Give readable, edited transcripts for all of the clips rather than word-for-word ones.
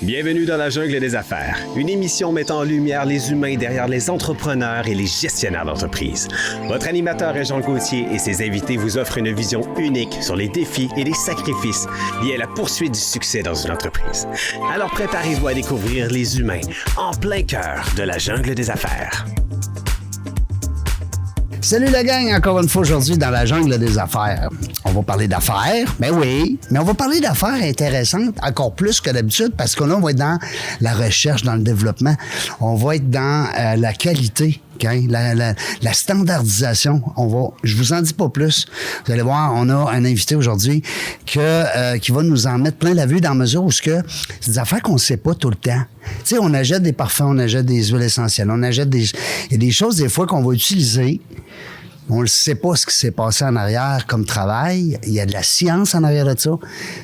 Bienvenue dans la jungle des affaires, une émission mettant en lumière les humains derrière les entrepreneurs et les gestionnaires d'entreprise. Votre animateur est Jean Gauthier et ses invités vous offrent une vision unique sur les défis et les sacrifices liés à la poursuite du succès dans une entreprise. Alors préparez-vous à découvrir les humains en plein cœur de la jungle des affaires. Salut la gang, encore une fois aujourd'hui dans la jungle des affaires. On va parler d'affaires, ben oui, mais on va parler d'affaires intéressantes, encore plus que d'habitude, parce que là, on va être dans la recherche, dans le développement. On va être dans la qualité, okay? la standardisation. Je vous en dis pas plus. Vous allez voir, on a un invité aujourd'hui qui va nous en mettre plein la vue dans la mesure où c'est des affaires qu'on ne sait pas tout le temps. Tu sais, on achète des parfums, on achète des huiles essentielles, il y a des choses des fois qu'on va utiliser. On ne sait pas ce qui s'est passé en arrière comme travail. Il y a de la science en arrière de ça.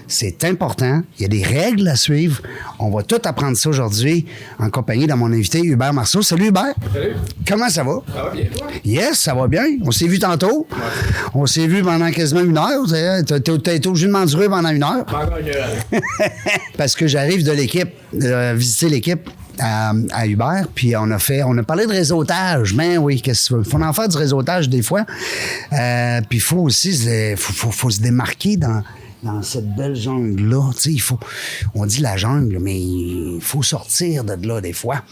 C'est important. Il y a des règles à suivre. On va tout apprendre ça aujourd'hui en compagnie de mon invité Hubert Marceau. Salut Hubert. Salut. Comment ça va? Ça va bien, toi? Yes, ça va bien. On s'est vu tantôt. Ouais. On s'est vu pendant quasiment une heure. T'as été obligé de m'endurer pendant une heure. Pas encore que... Parce que j'arrive de l'équipe, visiter l'équipe. À Hubert, puis on a parlé de réseautage. Mais oui, qu'est-ce que tu veux? Il faut en faire du réseautage des fois. Puis il faut aussi faut se démarquer dans cette belle jungle-là. Tu sais, on dit la jungle, mais il faut sortir de là des fois.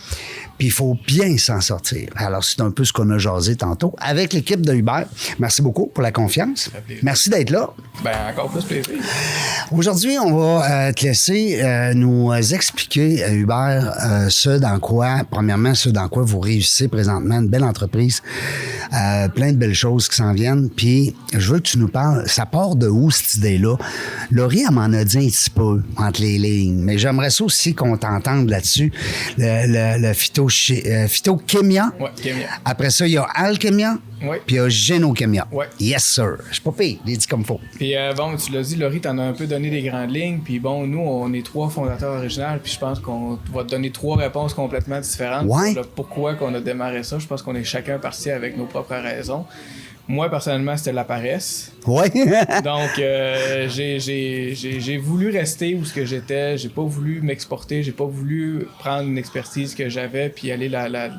Puis il faut bien s'en sortir. Alors, c'est un peu ce qu'on a jasé tantôt avec l'équipe de Hubert. Merci beaucoup pour la confiance. Merci d'être là. Ben, encore plus plaisir. Aujourd'hui, on va te laisser nous expliquer, Hubert, ce dans quoi vous réussissez présentement. Une belle entreprise, plein de belles choses qui s'en viennent. Puis, je veux que tu nous parles, ça part de où cette idée-là? Laurie, elle m'en a dit un petit peu entre les lignes, mais j'aimerais ça aussi qu'on t'entende là-dessus. Le phytokémia. Oui, kémia. Après ça, il y a alchémia. Oui. Puis il y a génokémia. Oui. Yes, sir. Je suis pas pire, je l'ai dit comme il faut. Puis bon, tu l'as dit, Laurie, t'en as un peu donné des grandes lignes. Puis bon, nous, on est 3 fondateurs originaux. Puis je pense qu'on va te donner 3 réponses complètement différentes. Ouais. Sur le pourquoi qu'on a démarré ça. Je pense qu'on est chacun parti avec nos propres raisons. Moi, personnellement, c'était la paresse. Oui. Donc, j'ai voulu rester où ce que j'étais. J'ai pas voulu m'exporter. J'ai pas voulu prendre une expertise que j'avais puis aller la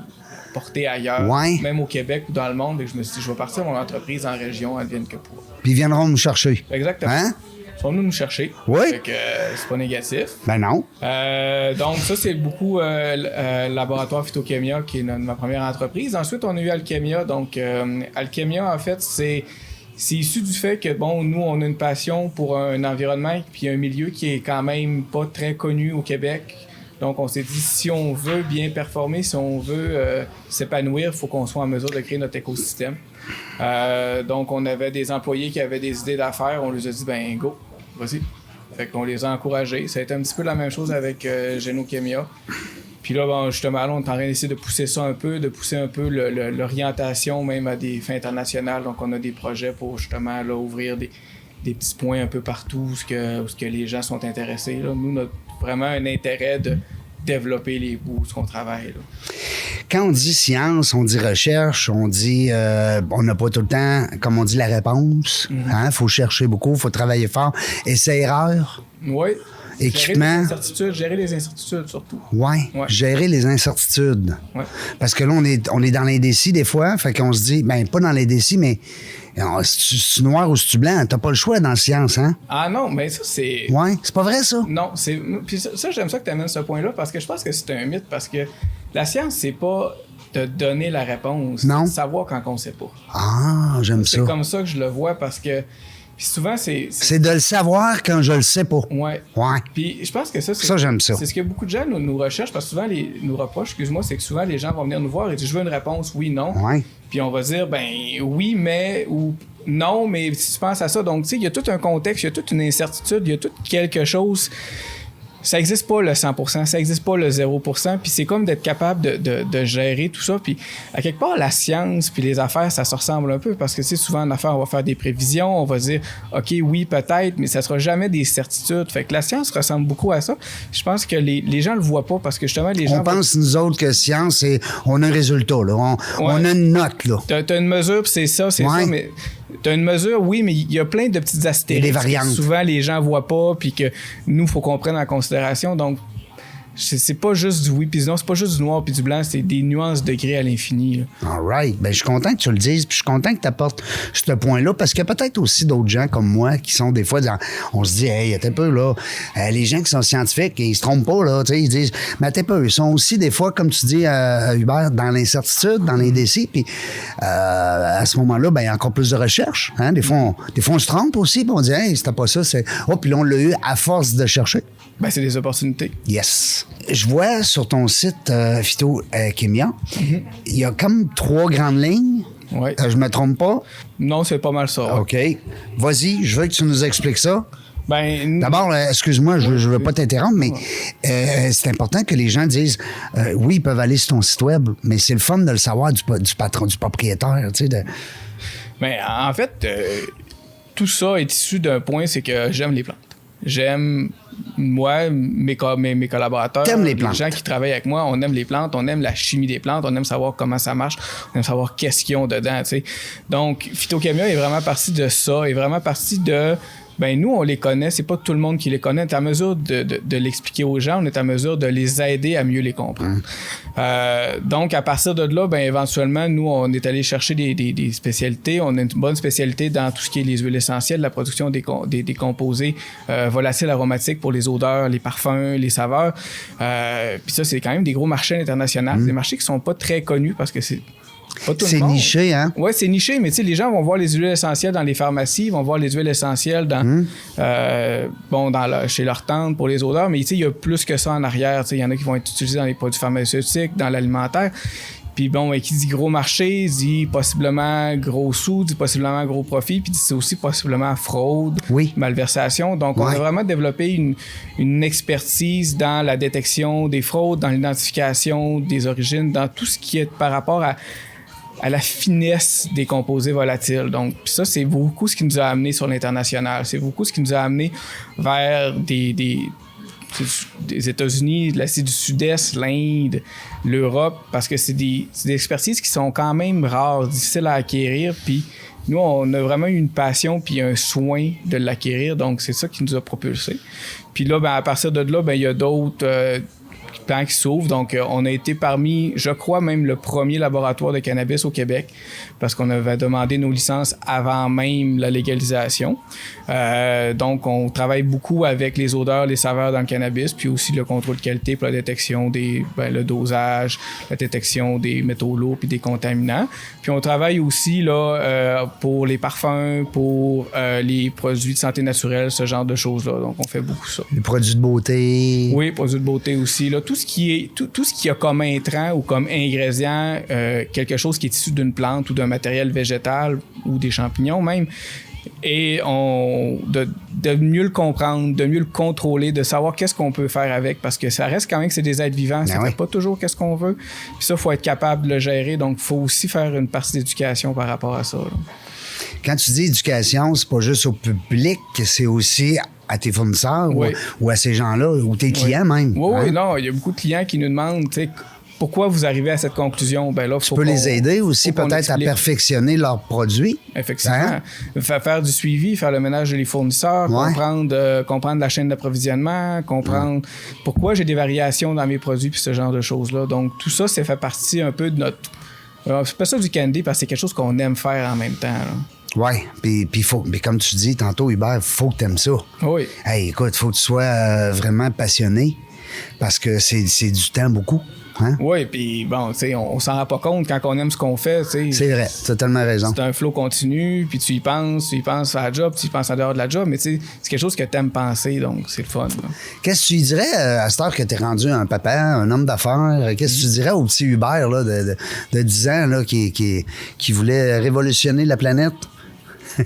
porter ailleurs, ouais. Même au Québec ou dans le monde. Et je me suis dit, je vais partir mon entreprise en région, advienne que pourra. Puis ils viendront nous chercher. Exactement. Hein? Ils sont venus nous chercher. Oui. Fait que c'est pas négatif. Ben non. Donc, ça, c'est beaucoup Laboratoire Phytokémia, qui est ma première entreprise. Ensuite, on a eu Alchémia. Donc, Alchémia, en fait, c'est issu du fait que, bon, nous, on a une passion pour un environnement puis un milieu qui est quand même pas très connu au Québec. Donc, on s'est dit, si on veut bien performer, si on veut s'épanouir, il faut qu'on soit en mesure de créer notre écosystème. Donc, on avait des employés qui avaient des idées d'affaires. On leur a dit, ben go, vas-y. Fait qu'on les a encouragés. Ça a été un petit peu la même chose avec génokémia. Puis là, bon, justement, là, on est en train d'essayer de pousser ça un peu, de pousser un peu l'orientation même à des fins internationales. Donc, on a des projets pour justement là, ouvrir des petits points un peu partout où ce que les gens sont intéressés. Là. Nous, on a vraiment un intérêt de développer les bouts où on travaille. Là. Quand on dit science, on dit recherche, on dit on n'a pas tout le temps, comme on dit, la réponse. Il faut chercher beaucoup, il faut travailler fort. Essai-erreur. Oui. Équipement. Gérer les incertitudes surtout. Oui, ouais. Gérer les incertitudes. Ouais. Parce que là, on est dans l'indécis des fois, fait qu'on se dit, ben pas dans l'indécis, mais si tu noir ou si tu blanc, t'as pas le choix dans la science, hein? Ah non, mais ça, c'est... Oui, c'est pas vrai, ça? Non, c'est... Puis ça, j'aime ça que tu amènes ce point-là, parce que je pense que c'est un mythe, parce que la science, c'est pas de donner la réponse. Non. C'est de savoir quand on sait pas. Ah, j'aime ça. C'est comme ça que je le vois, parce que... Puis souvent, c'est de le savoir quand je le sais pas. Ouais. Ouais. Puis je pense que ça, j'aime ça. C'est ce que beaucoup de gens nous recherchent, parce que souvent, nous reprochent, excuse-moi, c'est que souvent, les gens vont venir nous voir et disent, je veux une réponse, oui, non. Ouais. Puis on va dire, ben oui, mais, ou non, mais si tu penses à ça. Donc, tu sais, il y a tout un contexte, il y a toute une incertitude, il y a tout quelque chose. Ça n'existe pas le 100%, ça n'existe pas le 0%, puis c'est comme d'être capable de gérer tout ça. Puis à quelque part, la science puis les affaires, ça se ressemble un peu, parce que tu sais, souvent en affaires, on va faire des prévisions, on va dire, OK, oui, peut-être, mais ça sera jamais des certitudes. Fait que la science ressemble beaucoup à ça. Je pense que les gens le voient pas, parce que justement, les gens... On pense, nous autres, que science, c'est... On a un résultat, là. On a une note, là. T'as une mesure, puis c'est ça, mais... T'as une mesure, oui, mais il y a plein de petites astérisques. Des variantes. Que souvent, les gens voient pas, puis que nous, il faut qu'on prenne en considération. Donc, c'est pas juste du oui puis du non, c'est pas juste du noir puis du blanc, c'est des nuances de gris à l'infini. Là. All right. Ben, je suis content que tu le dises, puis je suis content que tu apportes ce point-là, parce qu'il y a peut-être aussi d'autres gens comme moi qui sont des fois on se dit, hey, attends un peu, là, les gens qui sont scientifiques, ils se trompent pas, là, tu sais, ils disent, mais attends un peu, ils sont aussi des fois, comme tu dis, Hubert, dans l'incertitude, dans l'indécis, puis à ce moment-là, ben, il y a encore plus de recherche. Hein? Des fois, on se trompe aussi, puis on dit, hey, c'était pas ça, c'est. Oh, puis là, on l'a eu à force de chercher. Ben, c'est des opportunités. Yes. Je vois sur ton site Phytokémia, il y a comme 3 grandes lignes. Ouais. Je me trompe pas? Non, c'est pas mal ça. OK. Vas-y, je veux que tu nous expliques ça. Ben, D'abord, excuse-moi, je veux pas t'interrompre, mais c'est important que les gens disent oui, ils peuvent aller sur ton site web, mais c'est le fun de le savoir du patron, du propriétaire, tu sais. Ben, en fait, tout ça est issu d'un point, c'est que j'aime les plantes. J'aime, moi, mes collaborateurs, T'aimes les plantes. les gens qui travaillent avec moi, on aime les plantes, on aime la chimie des plantes, on aime savoir comment ça marche, on aime savoir qu'est-ce qu'ils ont dedans, tu sais. Donc, Phytokémia est vraiment partie de ça, est vraiment partie de... Ben nous, on les connaît, c'est pas tout le monde qui les connaît. On est à mesure de l'expliquer aux gens, on est à mesure de les aider à mieux les comprendre. Donc, à partir de là, ben éventuellement, nous, on est allé chercher des spécialités. On a une bonne spécialité dans tout ce qui est les huiles essentielles, la production des composés volatiles aromatiques pour les odeurs, les parfums, les saveurs. Puis ça, c'est quand même des gros marchés internationaux. Des marchés qui sont pas très connus parce que c'est... C'est niché, hein? Oui, c'est niché, mais tu sais, les gens vont voir les huiles essentielles dans les pharmacies, vont voir les huiles essentielles dans, chez leur tante pour les odeurs, mais tu sais, il y a plus que ça en arrière. Tu sais, il y en a qui vont être utilisés dans les produits pharmaceutiques, dans l'alimentaire. Puis bon, qui dit gros marché, dit possiblement gros sous, dit possiblement gros profit, puis c'est aussi possiblement fraude, malversation. Donc, on a vraiment développé une expertise dans la détection des fraudes, dans l'identification des origines, dans tout ce qui est par rapport à la finesse des composés volatiles. Donc, ça, c'est beaucoup ce qui nous a amené sur l'international. C'est beaucoup ce qui nous a amené vers des États-Unis, l'Asie du Sud-Est, l'Inde, l'Europe, parce que c'est des expertises qui sont quand même rares, difficiles à acquérir, puis nous, on a vraiment eu une passion puis un soin de l'acquérir, donc c'est ça qui nous a propulsés. Puis là, ben, à partir de là, ben, il y a d'autres plans qui s'ouvrent. Donc, on a été parmi, je crois, même le premier laboratoire de cannabis au Québec parce qu'on avait demandé nos licences avant même la légalisation. Donc, on travaille beaucoup avec les odeurs, les saveurs dans le cannabis, puis aussi le contrôle de qualité pour la détection le dosage, la détection des métaux lourds puis des contaminants. Puis, on travaille aussi là, pour les parfums, pour les produits de santé naturelle, ce genre de choses-là. Donc, on fait beaucoup ça. Les produits de beauté. Oui, produits de beauté aussi. Là, tout ce qui a comme intrant ou comme ingrédient quelque chose qui est issu d'une plante ou d'un matériel végétal ou des champignons même, et de mieux le comprendre, de mieux le contrôler, de savoir qu'est-ce qu'on peut faire avec, parce que ça reste quand même que c'est des êtres vivants, ça ne fait pas toujours qu'est-ce qu'on veut. Puis ça, il faut être capable de le gérer, donc il faut aussi faire une partie d'éducation par rapport à ça. Là. Quand tu dis éducation, c'est pas juste au public, c'est aussi à tes fournisseurs ou à ces gens-là, ou tes clients même. Oui, non, il y a beaucoup de clients qui nous demandent, tu sais, pourquoi vous arrivez à cette conclusion? Ben là, tu peux les aider aussi peut-être à perfectionner leurs produits. Effectivement. Faire du suivi, faire le ménage des fournisseurs, comprendre la chaîne d'approvisionnement, comprendre pourquoi j'ai des variations dans mes produits puis ce genre de choses-là. Donc, tout ça, ça fait partie un peu de notre... c'est pas ça du candy parce que c'est quelque chose qu'on aime faire en même temps. Là. Oui, puis faut, mais comme tu dis tantôt, Hubert, il faut que tu aimes ça. Oui. Hey, écoute, il faut que tu sois vraiment passionné parce que c'est du temps beaucoup. Hein? Oui, puis bon, tu sais, on s'en rend pas compte quand on aime ce qu'on fait. T'sais, c'est vrai, tu as tellement raison. C'est un flow continu, puis tu y penses à la job, tu y penses en dehors de la job, mais tu sais, c'est quelque chose que tu aimes penser, donc c'est le fun. Là. Qu'est-ce que tu dirais à cette heure que tu es rendu un papa, un homme d'affaires? Qu'est-ce que tu dirais au petit Hubert là, de 10 ans là, qui voulait révolutionner la planète?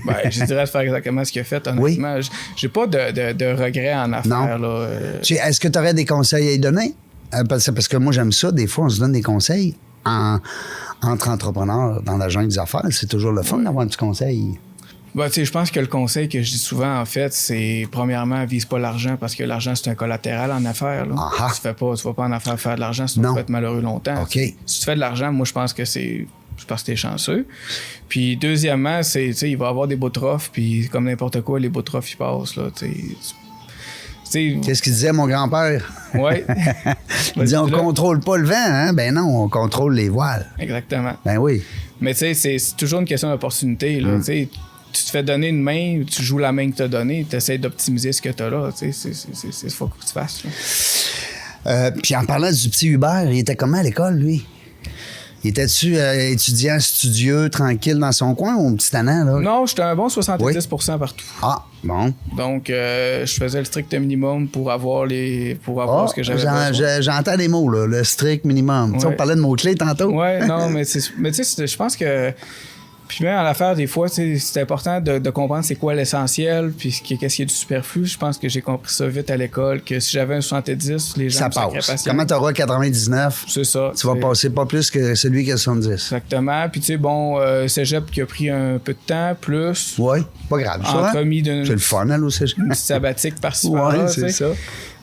Ben, je dirais de faire exactement ce qu'il a fait, honnêtement. Oui. J'ai pas de regrets en affaires. Là. Est-ce que tu aurais des conseils à lui donner? Parce que moi, j'aime ça. Des fois, on se donne des conseils entre entrepreneurs dans la jungle des affaires. C'est toujours le fun d'avoir un petit conseil. Ben, je pense que le conseil que je dis souvent, en fait, c'est premièrement, vise pas l'argent parce que l'argent, c'est un collatéral en affaires. Là. Tu vas pas en affaires faire de l'argent si tu vas être malheureux longtemps. Okay. Si tu fais de l'argent, moi, je pense que t'es chanceux. Puis deuxièmement, il va y avoir des beaux trophs, puis comme n'importe quoi, les beaux trophs, ils passent. Là, Qu'est-ce qu'il disait, mon grand-père? Ouais. Il dit, on contrôle pas le vent, hein? Ben non, on contrôle les voiles. Exactement. Ben oui. Mais tu sais, c'est toujours une question d'opportunité. Là. Tu te fais donner une main, tu joues la main que tu as donnée, tu essaies d'optimiser ce que tu as là. C'est ce qu'il faut que tu fasses. Puis en parlant du petit Hubert, il était comment à l'école, lui? Il était-tu étudiant studieux, tranquille dans son coin ou un petit tannant, là? Non, j'étais un bon 70% partout. Ah, bon. Donc, je faisais le strict minimum pour avoir ce que j'avais besoin. J'entends des mots, là, le strict minimum. Ouais. Tu sais, on parlait de mots-clés tantôt. Oui, non, mais tu sais, je pense que... Puis même à l'affaire, des fois, c'est important de comprendre c'est quoi l'essentiel, puis qu'est-ce qui est du superflu. Je pense que j'ai compris ça vite à l'école, que si j'avais un 70, les gens Ça me sacraient passe. patience. Comment t'auras 99? C'est ça. Tu vas passer pas plus que celui qui a 70. Exactement. Puis tu sais, bon, cégep qui a pris un peu de temps, plus... Oui, pas grave. Ça, Entremis d'une c'est le fun, là, au cégep. une petite sabbatique par-ci, Oui, par-là. c'est tu sais. ça.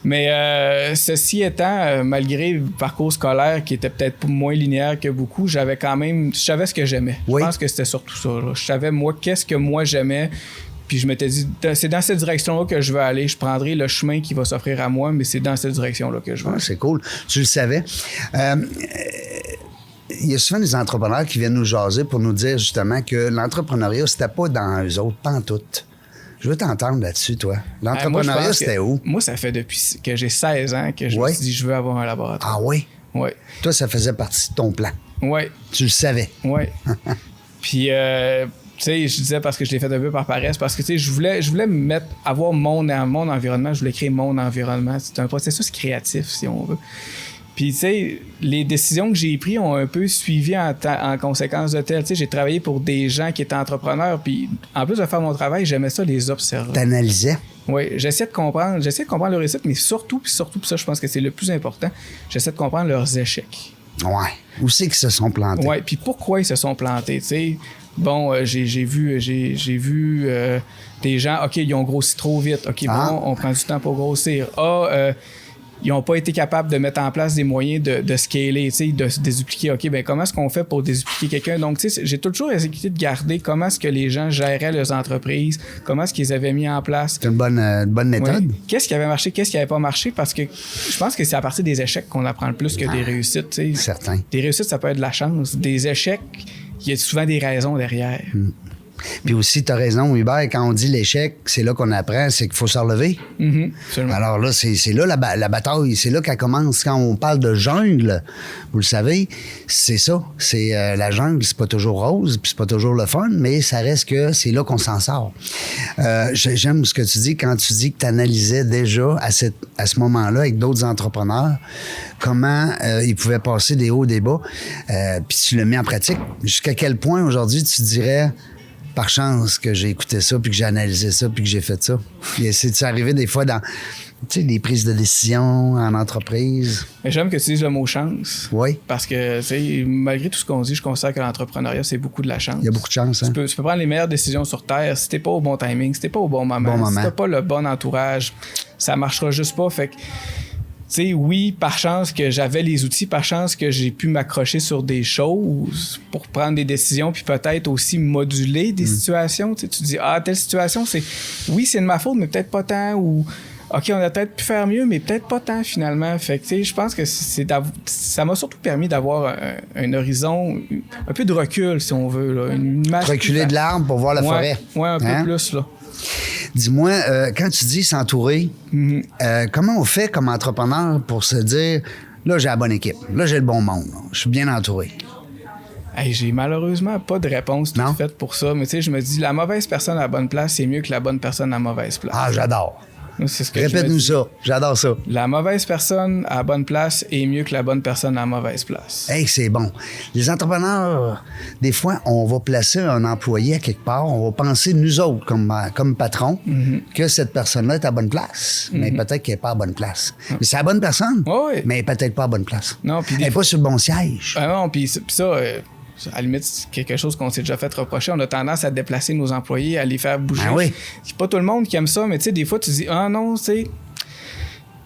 Mais ceci étant, malgré le parcours scolaire qui était peut-être moins linéaire que beaucoup, je savais ce que j'aimais. Oui. Je pense que c'était surtout ça. Là. Je savais, moi, qu'est-ce que moi j'aimais. Puis je m'étais dit, c'est dans cette direction-là que je veux aller. Je prendrai le chemin qui va s'offrir à moi, mais c'est dans cette direction-là que je veux Ah, aller. c'est cool. Tu le savais. Il y a souvent des entrepreneurs qui viennent nous jaser pour nous dire justement que l'entrepreneuriat, c'était pas dans eux autres, pas en tout. Je veux t'entendre là-dessus, toi. L'entrepreneuriat, Moi, je pense c'était où? Moi, ça fait depuis que j'ai 16 ans que je me suis dit, je veux avoir un laboratoire. Ah oui? Oui. Toi, ça faisait partie de ton plan. Oui. Tu le savais. Oui. Puis, tu sais, je disais parce que je l'ai fait un peu par paresse, parce que, tu sais, je voulais avoir mon environnement, je voulais créer mon environnement. C'est un processus créatif, si on veut. Puis, tu sais, les décisions que j'ai prises ont un peu suivi en conséquence de tel. Tu sais, j'ai travaillé pour des gens qui étaient entrepreneurs, puis en plus de faire mon travail, j'aimais ça les observer. T'analysais. Oui, j'essaie de comprendre leur réussite, mais surtout, puis ça, je pense que c'est le plus important, j'essaie de comprendre leurs échecs. Ouais. Où c'est qu'ils se sont plantés? Oui, puis pourquoi ils se sont plantés, tu sais. Bon, j'ai vu des gens, OK, ils ont grossi trop vite. OK, bon, on prend du temps pour grossir. Ils n'ont pas été capables de mettre en place des moyens de scaler, de se dédupliquer. OK, ben comment est-ce qu'on fait pour dédupliquer quelqu'un? Donc, tu sais, j'ai toujours essayé de garder comment est-ce que les gens géraient leurs entreprises, comment est-ce qu'ils avaient mis en place. C'est une bonne méthode. Oui. Qu'est-ce qui avait marché, qu'est-ce qui n'avait pas marché? Parce que je pense que c'est à partir des échecs qu'on apprend le plus que des réussites. Tu sais. Certain. Des réussites, ça peut être de la chance. Des échecs, il y a souvent des raisons derrière. Puis aussi, tu as raison, Hubert, quand on dit l'échec, c'est là qu'on apprend, c'est qu'il faut se relever. Absolument. Alors là, c'est là la bataille, c'est là qu'elle commence. Quand on parle de jungle, vous le savez, c'est ça. C'est la jungle, c'est pas toujours rose, puis c'est pas toujours le fun, mais ça reste que c'est là qu'on s'en sort. J'aime ce que tu dis quand tu dis que tu analysais déjà à ce moment-là avec d'autres entrepreneurs comment ils pouvaient passer des hauts, des bas, puis tu le mets en pratique. Jusqu'à quel point aujourd'hui tu dirais par chance que j'ai écouté ça, puis que j'ai analysé ça, puis que j'ai fait ça. Puis c'est arrivé des fois dans, tu sais, des prises de décision en entreprise. Mais j'aime que tu dises le mot chance. Oui. Parce que, tu sais, malgré tout ce qu'on dit, je considère que l'entrepreneuriat, c'est beaucoup de la chance. Il y a beaucoup de chance, hein? Tu peux prendre les meilleures décisions sur Terre. Si t'es pas au bon timing, si t'es pas au bon moment, si t'as pas le bon entourage, ça marchera juste pas. Fait que, tu sais, oui, par chance que j'avais les outils, par chance que j'ai pu m'accrocher sur des choses pour prendre des décisions, puis peut-être aussi moduler des situations. Tu sais, tu dis, telle situation, c'est de ma faute, mais peut-être pas tant, ou OK, on a peut-être pu faire mieux, mais peut-être pas tant finalement. Fait que, tu sais, je pense que ça m'a surtout permis d'avoir un horizon, un peu de recul, si on veut. Là, une image reculer de l'arbre pour voir la forêt. Oui, un peu plus, là. Dis-moi, quand tu dis s'entourer, comment on fait comme entrepreneur pour se dire, là, j'ai la bonne équipe, là, j'ai le bon monde, je suis bien entouré? Hey, j'ai malheureusement pas de réponse toute faite pour ça, mais tu sais, je me dis, la mauvaise personne à la bonne place, c'est mieux que la bonne personne à la mauvaise place. Ah, j'adore. C'est ce que Répète-nous ça. J'adore ça. La mauvaise personne à la bonne place est mieux que la bonne personne à la mauvaise place. Hey, c'est bon. Les entrepreneurs, des fois, on va placer un employé à quelque part, on va penser, nous autres, comme patrons, que cette personne-là est à la bonne place. Mais peut-être qu'elle n'est pas à la bonne place. Mais c'est la bonne personne, mais elle n'est peut-être pas à la bonne place. Non, puis elle n'est pas sur le bon siège. Non, puis ça... à la limite, c'est quelque chose qu'on s'est déjà fait reprocher. On a tendance à déplacer nos employés, à les faire bouger. Ah oui. C'est pas tout le monde qui aime ça, mais tu sais, des fois, tu dis, ah non, tu sais,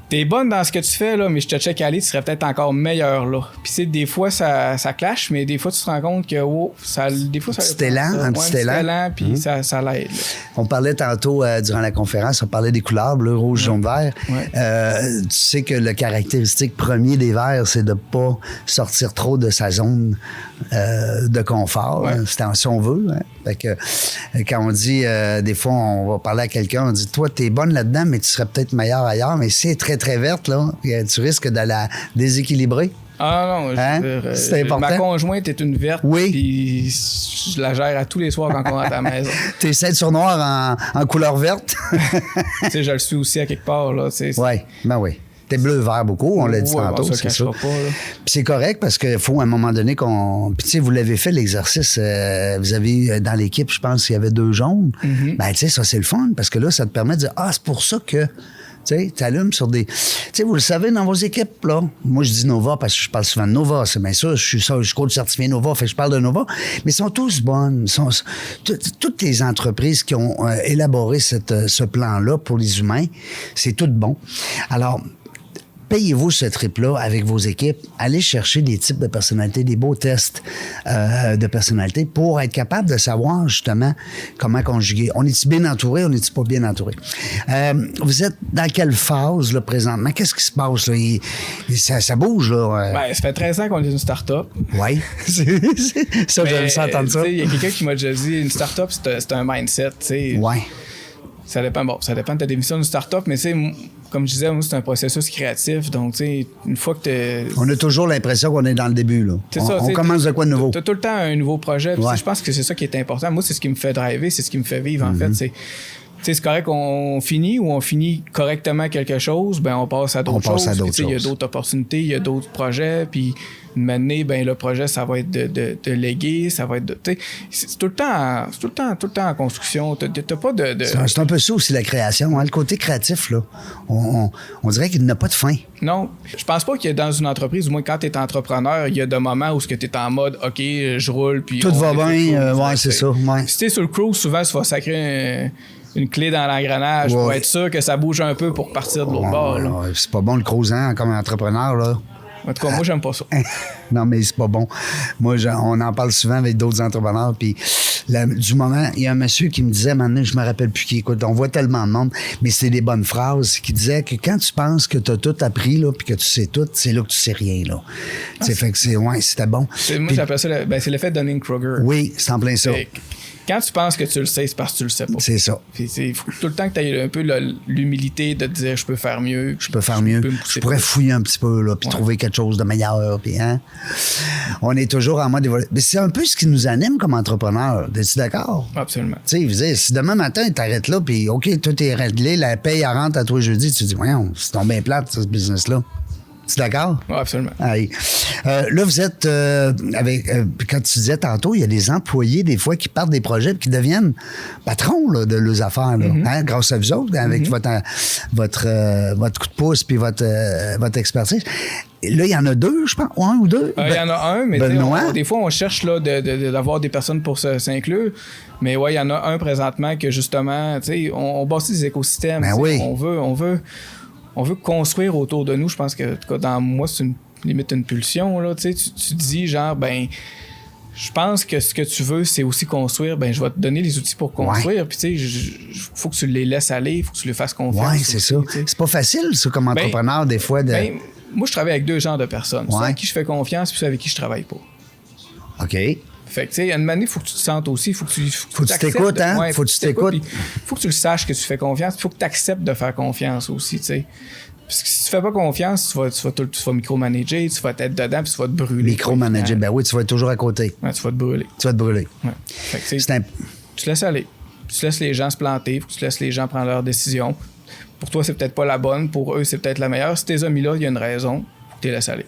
t'es bonne dans ce que tu fais, là, mais je te check aller, tu serais peut-être encore meilleur là. Puis des fois, ça clash, mais des fois, tu te rends compte que, des fois, ça... Un petit élan, puis ça l'aide. Là. On parlait tantôt, durant la conférence, on parlait des couleurs, bleu, rouge, jaune, vert. Tu sais que le caractéristique premier des verts, c'est de pas sortir trop de sa zone de confort, si on veut. Hein. Fait que, quand on dit, des fois, on va parler à quelqu'un, on dit, toi, t'es bonne là-dedans, mais tu serais peut-être meilleur ailleurs, mais c'est très, très verte, là, tu risques de la déséquilibrer. Ah non, c'est important. Ma conjointe est une verte, puis je la gère à tous les soirs quand on rentre à la maison. T'es ceinture noire en couleur verte? Tu sais, je le suis aussi à quelque part, là. Oui, ben oui. T'es bleu-vert beaucoup, on l'a dit tantôt, c'est ça. Puis c'est correct parce qu'il faut à un moment donné qu'on... Puis tu sais, vous l'avez fait l'exercice, vous avez dans l'équipe, je pense qu'il y avait 2 jaunes. Ben tu sais, ça c'est le fun parce que là, ça te permet de dire, c'est pour ça que... Tu sais, t'allumes sur des... Tu sais, vous le savez dans vos équipes, là. Moi, je dis Nova parce que je parle souvent de Nova. C'est bien ça, je suis coach certifié Nova, fait que je parle de Nova. Mais ils sont tous bonnes. Toutes les entreprises qui ont élaboré ce plan-là pour les humains, c'est tout bon. Alors... Payez-vous ce trip-là avec vos équipes. Allez chercher des types de personnalités, des beaux tests de personnalité pour être capable de savoir justement comment conjuguer. On est-tu bien entouré, on n'est-tu pas bien entouré? Vous êtes dans quelle phase là, présentement? Qu'est-ce qui se passe? Là? Ça bouge, là. Ben, ça fait 13 ans qu'on est une start-up. Oui. Ça, j'aime ça entendre ça. Il y a quelqu'un qui m'a déjà dit, une start-up, c'est un mindset. Oui. Ça dépend de ta définition d'une start-up, mais tu sais, comme je disais, moi, c'est un processus créatif. Donc, tu sais, une fois que on a toujours l'impression qu'on est dans le début, là. On commence de quoi de nouveau? T'as tout le temps un nouveau projet. Je pense que c'est ça qui est important. Moi, c'est ce qui me fait driver, c'est ce qui me fait vivre, en fait. C'est correct qu'on finit ou on finit correctement quelque chose, ben on passe à d'autres choses. Il y a d'autres opportunités, il y a d'autres projets, puis une année, ben le projet, ça va être de léguer, ça va être de... C'est tout le temps en construction. T'as pas de... C'est un peu ça aussi, la création. Hein? Le côté créatif, là, on dirait qu'il n'a pas de fin. Non, je pense pas qu'il y a dans une entreprise, du moins quand tu es entrepreneur, il y a des moments où tu es en mode, OK, je roule, puis... Tout va bien, ouais, c'est ça. Ouais. Si tu es sur le cruise, souvent, tu vas sacrer une clé dans l'engrenage pour être sûr que ça bouge un peu pour partir de l'autre bord. Là. C'est pas bon le cruisant comme entrepreneur, là. En tout cas, moi, j'aime pas ça. Non, mais c'est pas bon. Moi, on en parle souvent avec d'autres entrepreneurs, puis du moment, il y a un monsieur qui me disait, maintenant, je me rappelle plus qui, écoute, on voit tellement de monde, mais c'est des bonnes phrases, qui disait que quand tu penses que tu as tout appris, là, puis que tu sais tout, c'est là que tu sais rien, là. Fait que c'était bon. Moi, j'appelle ça, c'est l'effet Dunning-Kruger. Oui, c'est en plein ça. Quand tu penses que tu le sais, c'est parce que tu le sais pas. C'est ça. Il faut tout le temps que tu aies un peu l'humilité de te dire je peux faire mieux. Je pourrais fouiller un petit peu, là, puis trouver quelque chose de meilleur. Puis, hein? On est toujours en mode évolution. Mais c'est un peu ce qui nous anime comme entrepreneur. Es-tu d'accord? Absolument. Tu sais, si demain matin, tu t'arrêtes là, puis OK, tout est réglé, la paye rentre à toi jeudi, tu te dis, voyons, c'est tombé bien plate, ce business-là. Tu es d'accord? Oui, absolument. Allez. Là, vous êtes quand tu disais tantôt, il y a des employés, des fois, qui partent des projets et qui deviennent patrons là, de leurs affaires, là, hein, grâce à vous autres, avec votre coup de pouce puis votre expertise. Là, il y en a 2, je pense. 1 ou 2? Il y en a un, mais des fois, on cherche là, d'avoir des personnes pour s'inclure. Mais ouais, il y en a un présentement que, justement, on bâtit des écosystèmes. Ben oui. On veut construire autour de nous. Je pense que, en tout cas, dans moi, c'est limite une pulsion. Là, tu dis, genre, ben, je pense que ce que tu veux, c'est aussi construire. Ben, je vais te donner les outils pour construire. Puis, tu sais, faut que tu les laisses aller, il faut que tu les fasses confiance. Oui, c'est ça. C'est pas facile, ça, comme entrepreneur, des fois. Moi, je travaille avec 2 genres de personnes. Ceux avec qui je fais confiance, puis ceux avec qui je travaille pas. OK. Fait que, tu sais, à une manière, il faut que tu te sentes aussi. Faut que tu t'écoutes, hein? Faut que tu t'écoutes. Faut que tu le saches que tu fais confiance. Il faut que tu acceptes de faire confiance aussi, tu sais. Parce que si tu fais pas confiance, tu vas micromanager, tu vas être dedans, puis tu vas te brûler. Micromanager, ben oui, tu vas être toujours à côté. Ouais, tu vas te brûler. Ouais. Fait que, tu laisses aller. Tu laisses les gens se planter, faut que tu laisses les gens prendre leurs décisions. Pour toi, c'est peut-être pas la bonne. Pour eux, c'est peut-être la meilleure. Si tes amis là, il y a une raison. Faut que tu les laisses aller.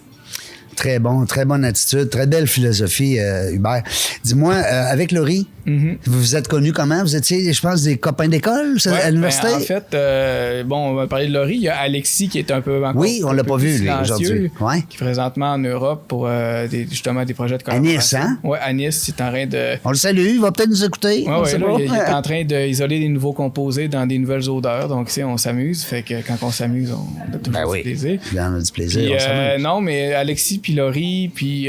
Très bon, très bonne attitude, très belle philosophie, Hubert. Dis-moi, avec Laurie, vous vous êtes connus comment? Vous étiez, je pense, des copains d'école à l'université? En fait, on va parler de Laurie. Il y a Alexis qui est un peu encore oui, on l'a pas vu, lui, aujourd'hui. Ouais. Qui est présentement en Europe pour justement des projets de À collaboration. Nice, hein? Oui, à Nice, il est en train de... On le salue, il va peut-être nous écouter. Oui, il est en train d'isoler des nouveaux composés dans des nouvelles odeurs. Donc, tu sais, on s'amuse. Fait que quand on s'amuse, on a toujours du plaisir. Il en a du plaisir, puis, on s'amuse. non, mais Alexis puis Laurie, puis...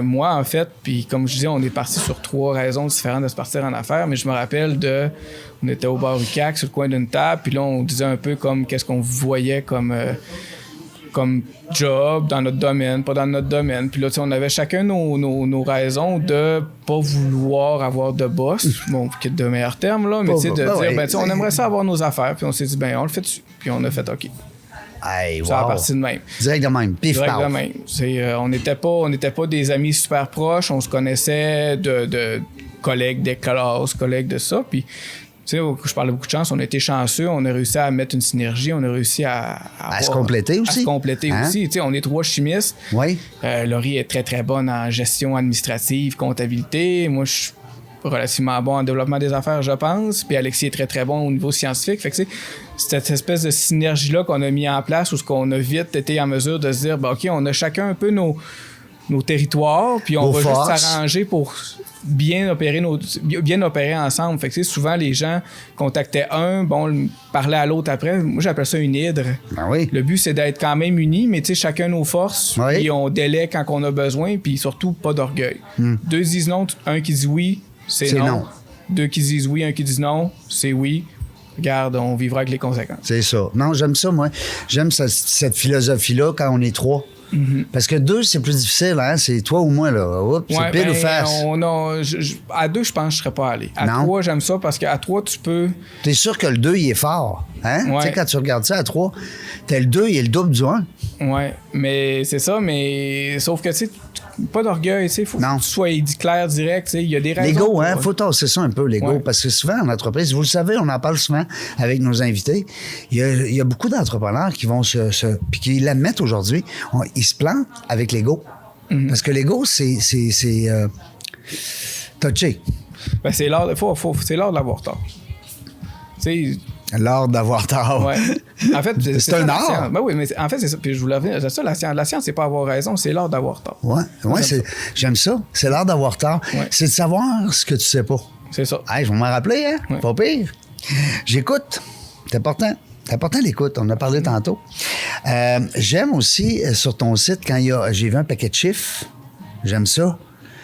moi, en fait, puis comme je disais, on est parti sur 3 raisons différentes de se partir en affaires, mais je me rappelle on était au bar UQAC, sur le coin d'une table, puis là, on disait un peu comme qu'est-ce qu'on voyait comme job dans notre domaine, pas dans notre domaine. Puis là, on avait chacun nos raisons de pas vouloir avoir de boss, bon, qui est de meilleurs termes, là, mais tu sais, de dire, on aimerait ça avoir nos affaires, puis on s'est dit, on le fait dessus, puis on a fait OK. Hey, ça a parti de même. Direct de même. Pif, direct de même. On n'était pas des amis super proches. On se connaissait de collègues des classes, collègues de ça. Puis, tu sais, je parlais beaucoup de chance. On a été chanceux. On a réussi à mettre une synergie. On a réussi à se compléter aussi. À se compléter aussi. Tu sais, on est 3 chimistes. Oui. Laurie est très, très bonne en gestion administrative, comptabilité. Moi, je suis relativement bon en développement des affaires, je pense. Puis Alexis est très, très bon au niveau scientifique. Fait que, tu sais, cette espèce de synergie-là qu'on a mis en place, où ce qu'on a vite été en mesure de se dire, OK, on a chacun un peu nos territoires, puis on va juste s'arranger pour bien opérer ensemble. Fait que, tu sais, souvent, les gens contactaient parlaient à l'autre après. Moi, j'appelle ça une hydre. Ben oui. Le but, c'est d'être quand même unis, mais tu sais, chacun nos forces, puis on délègue quand on a besoin, puis surtout, pas d'orgueil. 2 disent non, un qui dit oui, c'est non. 2 qui disent oui, un qui dit non, c'est oui. Regarde, on vivra avec les conséquences. C'est ça. Non, j'aime ça, moi. J'aime cette philosophie-là quand on est 3. Parce que 2, c'est plus difficile, hein? C'est toi ou moi, là. Oups, c'est pile ou face. À 2, je pense que je ne serais pas allé. À 3, j'aime ça parce qu'à 3, tu peux... T'es sûr que le 2, il est fort, hein? Ouais. Tu sais, quand tu regardes ça à 3, t'as le 2, il est le double du 1. Oui, mais c'est ça, mais sauf que, tu sais, pas d'orgueil, tu sais, il faut que tu sois clair, direct, tu sais, il y a des raisons. L'ego, hein, faut tasser ça un peu, l'ego, parce que souvent, en entreprise, vous le savez, on en parle souvent avec nos invités, il y a beaucoup d'entrepreneurs qui vont puis qui l'admettent aujourd'hui, ils se plantent avec l'ego. Parce que l'ego, c'est touché. Ben, c'est l'art de l'avoir tort. Tu sais... L'art d'avoir tort. Ouais. En fait, c'est un art. Ben oui, mais en fait, c'est ça. Puis je vous l'avais dit, ça, la science, c'est pas avoir raison, c'est l'art d'avoir tort. Ouais, j'aime ça. C'est l'art d'avoir tort. Ouais. C'est de savoir ce que tu sais pas. C'est ça. Hey, je vais m'en rappeler, hein? Ouais. Pas pire. J'écoute. C'est important. C'est important l'écoute. On en a parlé tantôt. J'aime aussi sur ton site, quand j'ai vu un paquet de chiffres. J'aime ça.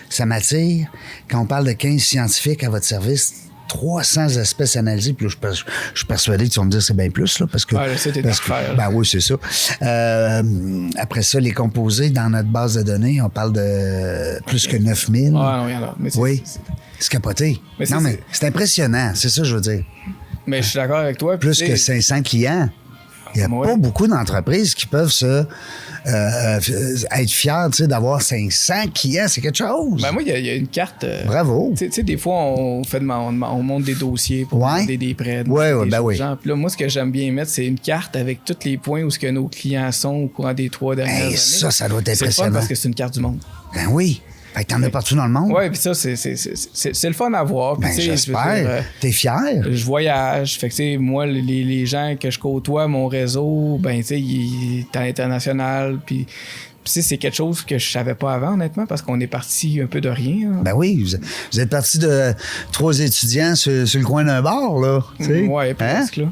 Ça m'attire. Quand on parle de 15 scientifiques à votre service, 300 espèces analysées, puis là, je suis persuadé que tu vas me dire que c'est bien plus, là, parce que... Ouais, c'est tes affaires. Ben oui, c'est ça. Après ça, les composés dans notre base de données, on parle de plus que 9000. Ah non, alors, mais c'est capoté. Mais c'est impressionnant, c'est ça que je veux dire. Mais je suis d'accord avec toi. Plus que 500 clients. Il n'y a pas beaucoup d'entreprises qui peuvent être fiers d'avoir 500 clients. C'est quelque chose. Ben moi, il y a une carte. Bravo. Tu sais, des fois, on monte des dossiers pour demander des prêts. Oui. Puis là, moi, ce que j'aime bien mettre, c'est une carte avec tous les points où ce que nos clients sont au courant des 3 dernières années. Ça doit être impressionnant. C'est fun parce que c'est une carte du monde. Ben oui. Fait que t'en as partout dans le monde. Oui, puis ça, c'est le fun à voir. Ben, j'espère. T'es fier? Je voyage. Fait que, tu sais, moi, les gens que je côtoie, mon réseau, ben, tu sais, il est à l'international. Puis, c'est quelque chose que je savais pas avant, honnêtement, parce qu'on est parti un peu de rien. Hein. Ben oui, vous êtes parti de 3 étudiants sur le coin d'un bar, là. Oui, presque, là.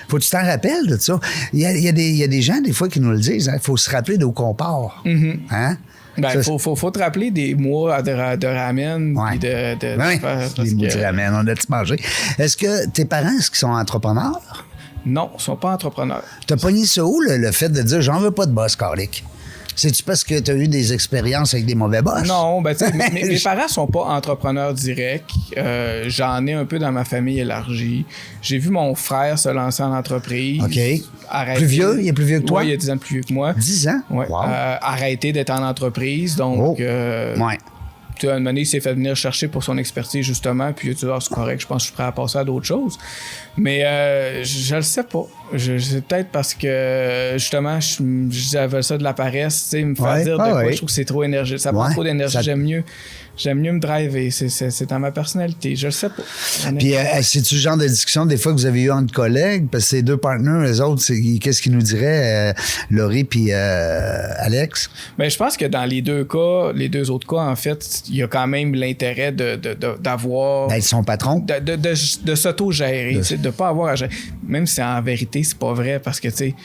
Faut que tu t'en rappelles de ça. Il y a des gens, des fois, qui nous le disent. Il faut se rappeler d'où qu'on part. Hein? Ben, il faut te rappeler des mois de ramen. Ouais. Des mois de ramen, on a-tu mangé? Est-ce que tes parents, est-ce qu'ils sont entrepreneurs? Non, ils ne sont pas entrepreneurs. T'as pogné ça où, le fait de dire « j'en veux pas de boss, calique ». C'est-tu parce que tu as eu des expériences avec des mauvais boss? Non, ben tu sais, mes parents sont pas entrepreneurs directs. J'en ai un peu dans ma famille élargie. J'ai vu mon frère se lancer en entreprise. OK. Plus vieux? Il est plus vieux que toi? Oui, il y a 10 ans de plus vieux que moi. 10 ans? Ouais. Wow. Arrêter d'être en entreprise. Donc, ouais. À un moment donné, il s'est fait venir chercher pour son expertise, justement. Puis il a dit, c'est correct, je pense que je suis prêt à passer à d'autres choses. Mais je le sais pas. C'est peut-être parce que, justement, j'avais ça de la paresse, tu sais, me faire dire de quoi, je trouve que c'est trop énergie. Ça prend trop d'énergie, J'aime mieux me driver. C'est dans ma personnalité. Je le sais pas. Puis, c'est-tu le genre de discussion des fois que vous avez eu entre collègues? Parce que ces deux partenaires, les autres, qu'est-ce qu'ils nous diraient, Laurie puis Alex? Ben, je pense que dans les deux autres cas, en fait, il y a quand même l'intérêt d'avoir... D'être son patron? De s'auto-gérer, de pas avoir à gérer. Même si en vérité, c'est pas vrai parce que, tu sais,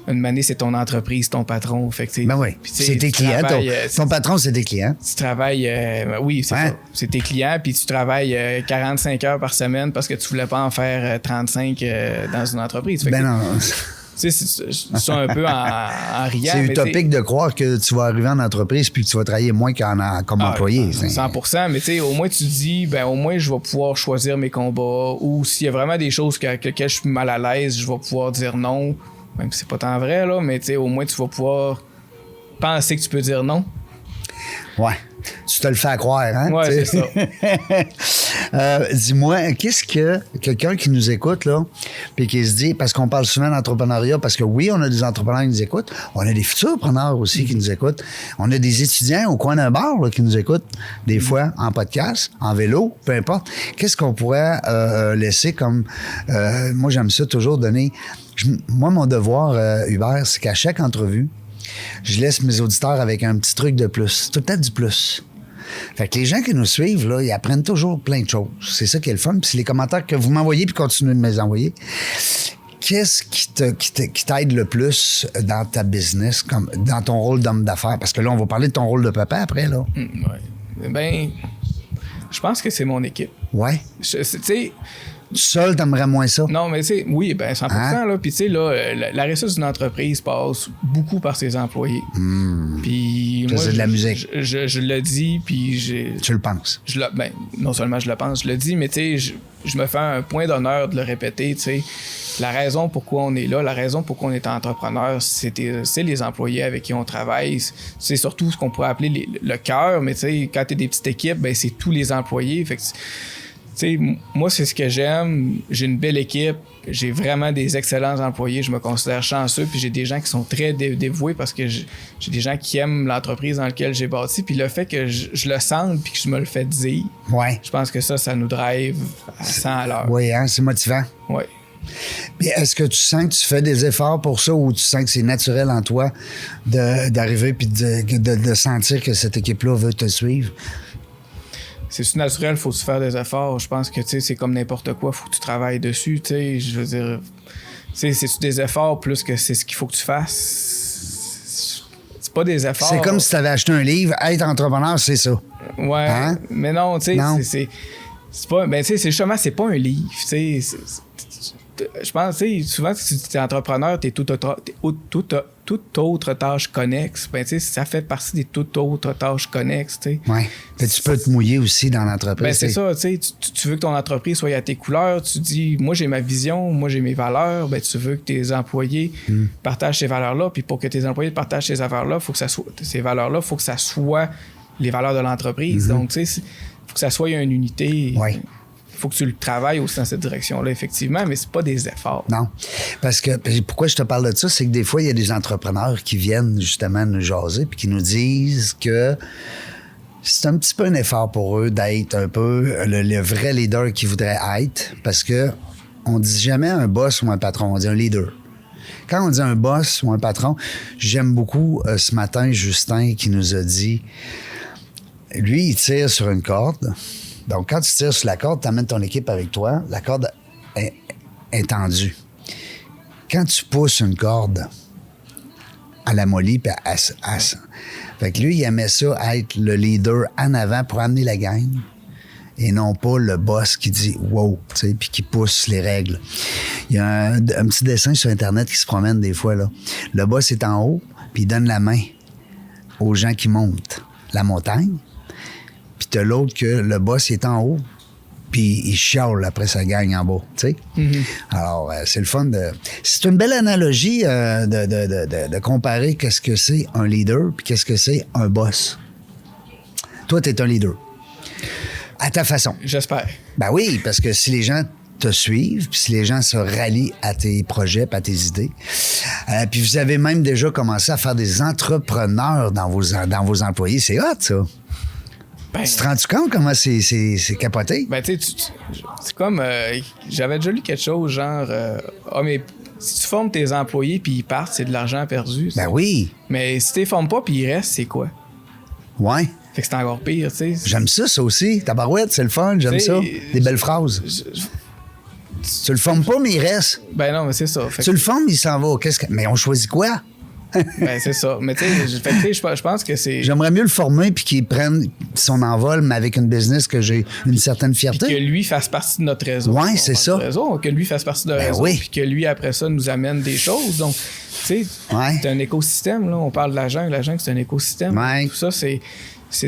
une année, c'est ton entreprise, ton patron. Fait que, ben oui, c'est tes clients. Ton patron, c'est tes clients. Tu travailles... oui, c'est ça. C'est tes clients, puis tu travailles 45 heures par semaine parce que tu voulais pas en faire 35 dans une entreprise. Fait non. C'est ça un peu en riant. C'est utopique de croire que tu vas arriver en entreprise puis que tu vas travailler moins comme employé. 100%, mais tu sais, au moins tu te dis, ben au moins je vais pouvoir choisir mes combats, ou s'il y a vraiment des choses avec lesquelles je suis mal à l'aise, je vais pouvoir dire non, même si c'est pas tant vrai, là, mais tu sais, au moins tu vas pouvoir penser que tu peux dire non. Ouais. Tu te le fais croire, hein? Ouais, c'est ça. Dis-moi, qu'est-ce que quelqu'un qui nous écoute, là, puis qui se dit, parce qu'on parle souvent d'entrepreneuriat, parce que oui, on a des entrepreneurs qui nous écoutent, on a des futurs preneurs aussi qui nous écoutent, on a des étudiants au coin d'un bar là, qui nous écoutent, des fois en podcast, en vélo, peu importe. Qu'est-ce qu'on pourrait laisser comme... moi, j'aime ça toujours donner... moi, mon devoir, Hubert, c'est qu'à chaque entrevue, je laisse mes auditeurs avec un petit truc de plus. Tout peut-être du plus. Fait que les gens qui nous suivent, là, ils apprennent toujours plein de choses. C'est ça qui est le fun. Puis c'est les commentaires que vous m'envoyez puis continuez de me les envoyer. Qu'est-ce qui t'aide le plus dans ta business, comme dans ton rôle d'homme d'affaires? Parce que là, on va parler de ton rôle de papa après, là. Ouais. Ben, je pense que c'est mon équipe. Ouais. Tu sais... Seul, t'aimerais moins ça? Non, mais tu sais, oui, ben 100%. Là. Puis tu sais, là, la réussite d'une entreprise passe beaucoup par ses employés. Puis moi, c'est de la musique. Je le dis, puis tu le penses? Ben, non seulement je le pense, je le dis, mais tu sais, je me fais un point d'honneur de le répéter, tu sais. La raison pourquoi on est là, la raison pourquoi on est entrepreneur, c'est les employés avec qui on travaille. C'est surtout ce qu'on pourrait appeler le cœur, mais tu sais, quand t'es des petites équipes, ben c'est tous les employés. Fait que t'sais, moi, c'est ce que j'aime. J'ai une belle équipe. J'ai vraiment des excellents employés. Je me considère chanceux. Puis j'ai des gens qui sont très dévoués parce que j'ai des gens qui aiment l'entreprise dans laquelle j'ai bâti. Puis le fait que je le sente puis que je me le fais dire, je pense que ça nous drive à 100 à l'heure. Oui, hein, c'est motivant. Oui. Puis est-ce que tu sens que tu fais des efforts pour ça ou tu sens que c'est naturel en toi d'arriver puis de sentir que cette équipe-là veut te suivre? C'est naturel, faut se faire des efforts. Je pense que c'est comme n'importe quoi, faut que tu travailles dessus. Je veux dire, c'est-tu des efforts plus que c'est ce qu'il faut que tu fasses? C'est pas des efforts. C'est comme si tu avais acheté un livre, être entrepreneur, c'est ça. Ouais, hein? Mais non, tu sais, c'est pas. Ben, tu sais, justement, c'est pas un livre. Tu sais, je pense, tu sais, souvent, si tu es entrepreneur, tu es toute autre tâche connexe. Ben, tu sais, ça fait partie des toutes autres tâches connexes, tu sais. Oui. Tu peux te mouiller aussi dans l'entreprise. Ben, c'est ça, tu sais. Tu veux que ton entreprise soit à tes couleurs. Tu dis, moi, j'ai ma vision, moi, j'ai mes valeurs. Ben, tu veux que tes employés partagent ces valeurs-là. Puis pour que tes employés partagent ces valeurs-là, faut que ça soit, ces valeurs-là, il faut que ça soit les valeurs de l'entreprise. Donc, tu sais, il faut que ça soit une unité. Oui. Faut que tu le travailles aussi dans cette direction-là, effectivement, mais c'est pas des efforts. Non. Parce que, pourquoi je te parle de ça, c'est que des fois, il y a des entrepreneurs qui viennent justement nous jaser puis qui nous disent que c'est un petit peu un effort pour eux d'être un peu le vrai leader qu'ils voudraient être, parce que on dit jamais un boss ou un patron, on dit un leader. Quand on dit un boss ou un patron, j'aime beaucoup ce matin Justin qui nous a dit, lui, il tire sur une corde. Donc, quand tu tires sur la corde, tu amènes ton équipe avec toi, la corde est tendue. Quand tu pousses une corde, à la molly, puis fait que lui, il aimait ça être le leader en avant pour amener la gang et non pas le boss qui dit « wow », tu sais, puis qui pousse les règles. Il y a un petit dessin sur Internet qui se promène des fois, là. Le boss est en haut, puis il donne la main aux gens qui montent la montagne. Puis t'as l'autre que le boss il est en haut, puis il chiale après sa gang en bas, tu sais. Mm-hmm. Alors, c'est le fun de... C'est une belle analogie de comparer qu'est-ce que c'est un leader puis qu'est-ce que c'est un boss. Toi, t'es un leader. À ta façon. J'espère. Ben oui, parce que si les gens te suivent, puis si les gens se rallient à tes projets, puis à tes idées. Puis vous avez même déjà commencé à faire des entrepreneurs dans vos employés. C'est hot, ça. Ben, tu te rends compte comment c'est capoté? Ben, tu sais, c'est comme... j'avais déjà lu quelque chose, genre... mais si tu formes tes employés puis ils partent, c'est de l'argent perdu. Ben oui. Mais si tu les formes pas puis ils restent, c'est quoi? Ouais. Fait que c'est encore pire, tu sais. J'aime ça aussi. Tabarouette, c'est le fun, j'aime ça. Des belles phrases. Tu le formes pas, mais il reste. Ben non, mais c'est ça. Tu le formes, il s'en va. Mais on choisit quoi? Ben c'est ça. Mais tu sais, je pense que c'est... J'aimerais mieux le former puis qu'il prenne son envol, mais avec une business que j'ai une certaine fierté. Puis que lui fasse partie de notre réseau. Oui, c'est ça. Réseau, que lui fasse partie de notre réseau. Oui. Puis que lui, après ça, nous amène des choses. Donc, tu sais, c'est un écosystème. Là. On parle de la jungle. La jungle, c'est un écosystème. Ouais. Tout ça, c'est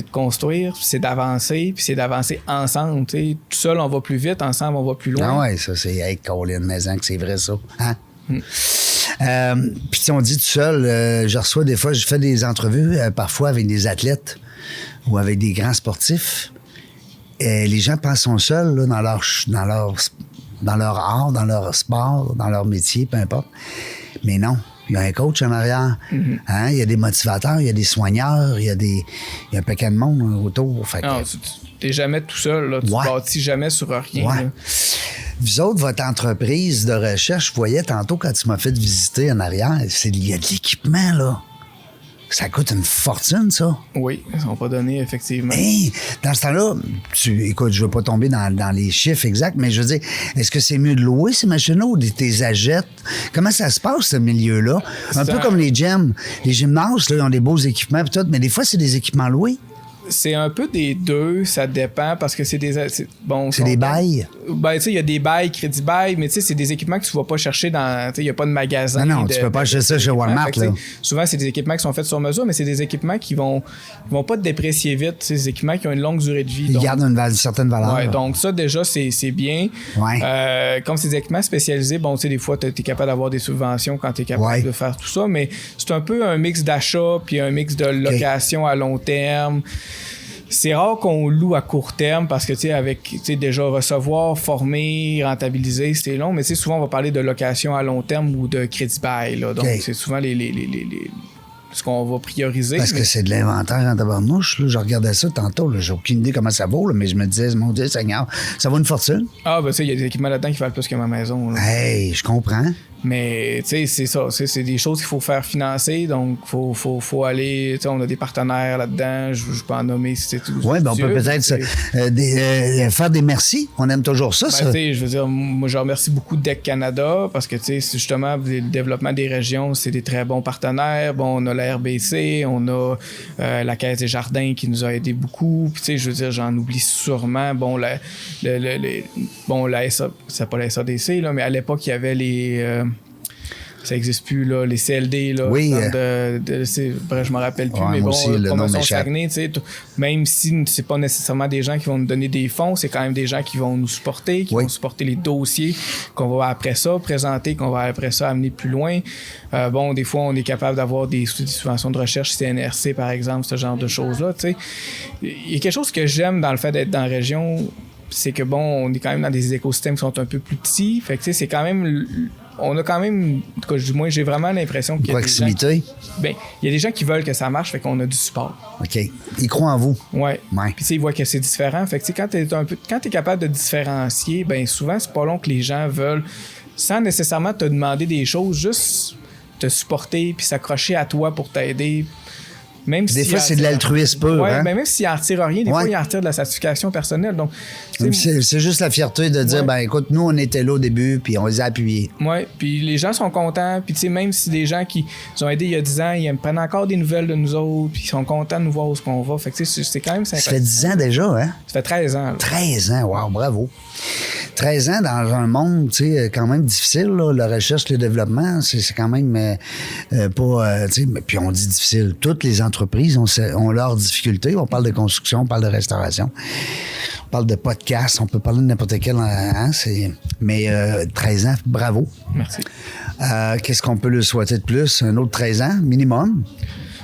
de construire, puis c'est d'avancer, puis c'est d'avancer ensemble. T'sais. Tout seul, on va plus vite. Ensemble, on va plus loin. Ah ouais, ça, c'est hey, Colin Maison que c'est vrai, ça. Hein? Puis on dit tout seul, je reçois des fois, je fais des entrevues parfois avec des athlètes ou avec des grands sportifs. Et les gens pensent qu'ils sont seuls là, dans leur art, dans leur sport, dans leur métier, peu importe. Mais non. Il y a un coach en arrière. Mm-hmm. Hein? Il y a des motivateurs, il y a des soigneurs, il y a un paquet de monde autour. Fait que... Non, tu n'es jamais tout seul. Là. Tu ne bâtis jamais sur rien. Ouais. Vous autres, votre entreprise de recherche, je voyais tantôt quand tu m'as fait visiter en arrière, il y a de l'équipement, là. Ça coûte une fortune, ça. Oui, ils sont pas donnés, effectivement. Hey, dans ce temps-là, écoute, je veux pas tomber dans les chiffres exacts, mais je veux dire, est-ce que c'est mieux de louer ces machines-là ou de les achètes? Comment ça se passe, ce milieu-là? Un peu comme les gyms. Les gymnases, là, ils ont des beaux équipements et tout, mais des fois, c'est des équipements loués. C'est un peu des deux, ça dépend, parce que c'est des... C'est des bails? Ben, tu sais, il y a des bails, crédit bail, mais tu sais, c'est des équipements que tu vas pas chercher dans... Tu sais, il n'y a pas de magasin. Non, tu peux pas acheter ça chez Walmart, là. Souvent, c'est des équipements qui sont faits sur mesure, mais c'est des équipements qui vont pas te déprécier vite. C'est des équipements qui ont une longue durée de vie. Ils gardent une certaine valeur. Ouais, donc ça, déjà, c'est bien. Ouais. Comme c'est des équipements spécialisés, bon, tu sais, des fois, tu es capable d'avoir des subventions quand tu es capable de faire tout ça, mais c'est un peu un mix d'achat puis un mix de location à long terme. C'est rare qu'on loue à court terme parce que, tu sais, avec, tu sais, déjà recevoir, former, rentabiliser, c'est long, mais tu sais, souvent, on va parler de location à long terme ou de crédit bail, là. Donc, c'est souvent ce qu'on va prioriser. Parce que c'est de l'inventaire en tabarnouche, là. Je regardais ça tantôt, là. J'ai aucune idée comment ça vaut, là, mais je me disais, mon Dieu Seigneur, ça vaut une fortune. Ah, ben, tu sais, il y a des équipements là-dedans qui valent plus que ma maison, là. Hey, je comprends. Mais, tu sais, c'est ça. C'est des choses qu'il faut faire financer. Donc, faut aller... Tu sais, on a des partenaires là-dedans. Je peux en nommer si c'est tout. Oui, ben on peut peut-être faire des merci. On aime toujours ça, ça. Tu sais, je veux dire, moi, je remercie beaucoup DEC Canada parce que, tu sais, c'est justement, le développement des régions, c'est des très bons partenaires. Bon, on a la RBC, on a la Caisse des Jardins qui nous a aidé beaucoup. Puis, tu sais, je veux dire, j'en oublie sûrement. Bon, la c'est pas la SADC, là, mais à l'époque, il y avait les... ça n'existe plus, là, les CLD, là. Oui. Bref, je m'en rappelle plus, mais bon, aussi, Promotion Saguenay, tu sais, même si c'est pas nécessairement des gens qui vont nous donner des fonds, c'est quand même des gens qui vont nous supporter, qui vont supporter les dossiers qu'on va après ça présenter, qu'on va après ça amener plus loin. Bon, des fois, on est capable d'avoir des subventions de recherche, CNRC, par exemple, ce genre de choses-là, tu sais. Il y a quelque chose que j'aime dans le fait d'être dans la région, c'est que, bon, on est quand même dans des écosystèmes qui sont un peu plus petits. Fait que, tu sais, c'est quand même... On a quand même... En tout cas, du moins, j'ai vraiment l'impression qu'il y a proximité. des gens... Ben, il y a des gens qui veulent que ça marche, fait qu'on a du support. OK. Ils croient en vous. Ouais. Puis, tu sais, ils voient que c'est différent. Fait que, tu sais, quand t'es capable de différencier, ben souvent, c'est pas long que les gens veulent, sans nécessairement te demander des choses, juste te supporter puis s'accrocher à toi pour t'aider. Même des fois, c'est de l'altruisme pur. Hein? Ben même s'il en retire rien, des fois, il en retire de la satisfaction personnelle. Donc, c'est juste la fierté de dire, ben écoute, nous, on était là au début, puis on les a appuyés. Oui, puis les gens sont contents. Puis, tu sais, même si des gens qui nous ont aidés il y a 10 ans, ils prennent encore des nouvelles de nous autres, puis ils sont contents de nous voir où est-ce qu'on va. Fait que, tu sais, c'est quand même sympa. Ça fait 10 ans déjà, hein? Ça fait 13 ans. Là. 13 ans, wow, bravo. 13 ans dans un monde, tu sais, quand même difficile, là, la recherche, le développement, c'est quand même pas, tu sais, puis on dit difficile. Toutes les entreprises ont leurs difficultés. On parle de construction, on parle de restauration, on parle de podcast, on peut parler de n'importe quel, hein, mais 13 ans, bravo. Merci. Qu'est-ce qu'on peut lui souhaiter de plus? Un autre 13 ans, minimum?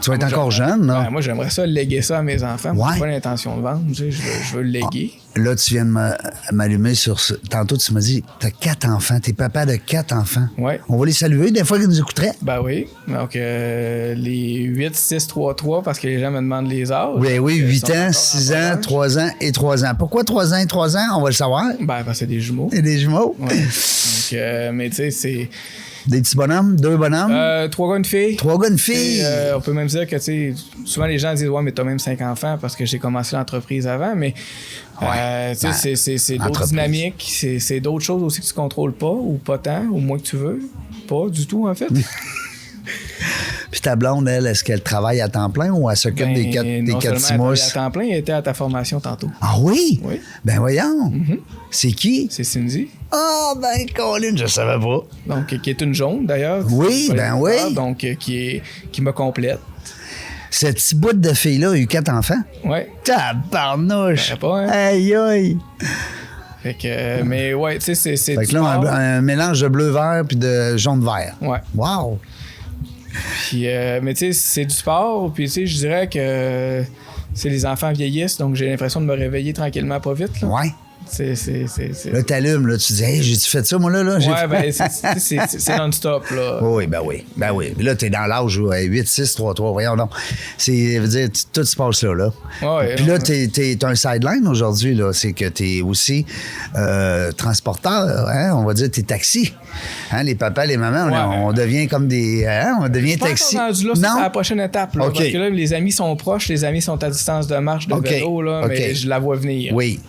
Tu vas être encore jeune, là. Ben, moi, j'aimerais ça léguer ça à mes enfants. Ouais. J'ai pas l'intention de vendre. Je veux le léguer. Là, tu viens de m'allumer sur ce. Tantôt, tu m'as dit, t'as 4 enfants. T'es papa de 4 enfants. Ouais. On va les saluer des fois qu'ils nous écouteraient. Ben oui. Donc, les 8, 6, 3, 3, parce que les gens me demandent les âges. Oui, 8 Ils sont ans, encore 6 en bas ans, âge. 3 ans et 3 ans. Pourquoi 3 ans et 3 ans? On va le savoir. Ben, parce que c'est des jumeaux. Et des jumeaux. Ouais. Donc, mais tu sais, c'est. Des petits bonhommes, 2 bonhommes. 3 gars, une fille. 3 gars, une fille. Et, on peut même dire que, tu sais, souvent les gens disent, ouais, mais t'as même 5 enfants parce que j'ai commencé l'entreprise avant, mais tu sais, c'est d'autres entreprise. dynamiques, c'est d'autres choses aussi que tu contrôles pas, ou pas tant, ou moins que tu veux. Pas du tout, en fait. Puis ta blonde, elle, est-ce qu'elle travaille à temps plein ou elle s'occupe Ben, des 4 non seulement petits elle mousses? travaille à temps plein, elle était à ta formation tantôt. Ah oui? Oui. Ben voyons. C'est qui? C'est Cindy. Ah, ben Colin, je savais pas. Donc, qui est une jaune, d'ailleurs. Oui, ben oui. Donc, qui me complète. Cette petite bout de fille-là a eu 4 enfants. Ouais. Tabarnouche! Ben, pas, hein? Aïe, aïe! Fait que, mais ouais, tu sais, c'est Fait du que là, sport. un mélange de bleu-vert puis de jaune-vert. Ouais. Wow! Puis, mais tu sais, c'est du sport. Puis, tu sais, je dirais que c'est les enfants vieillissent, donc j'ai l'impression de me réveiller tranquillement, pas vite. Là. Ouais. C'est... Là, t'allumes, là, tu dis, hey, j'ai-tu fait ça, moi, là? J'ai Ouais, fait- ben, c'est non-stop, là. Oui, ben oui. Ben oui. Puis là, t'es dans l'âge où 8, 6, 3, 3, voyons donc. C'est, veut dire, tout se passe là. Ouais, Puis là, ouais. t'es un sideline aujourd'hui, là. C'est que t'es aussi transporteur, hein? On va dire, t'es taxi. Hein? Les papas, les mamans, Ouais. on devient comme des... Hein? On devient Je suis pas taxi. encore rendu là, ça, c'est la prochaine étape. Là, OK. Parce que là, les amis sont proches, les amis sont à distance de marche, de OK. vélo, là, OK. mais je la vois venir. Oui.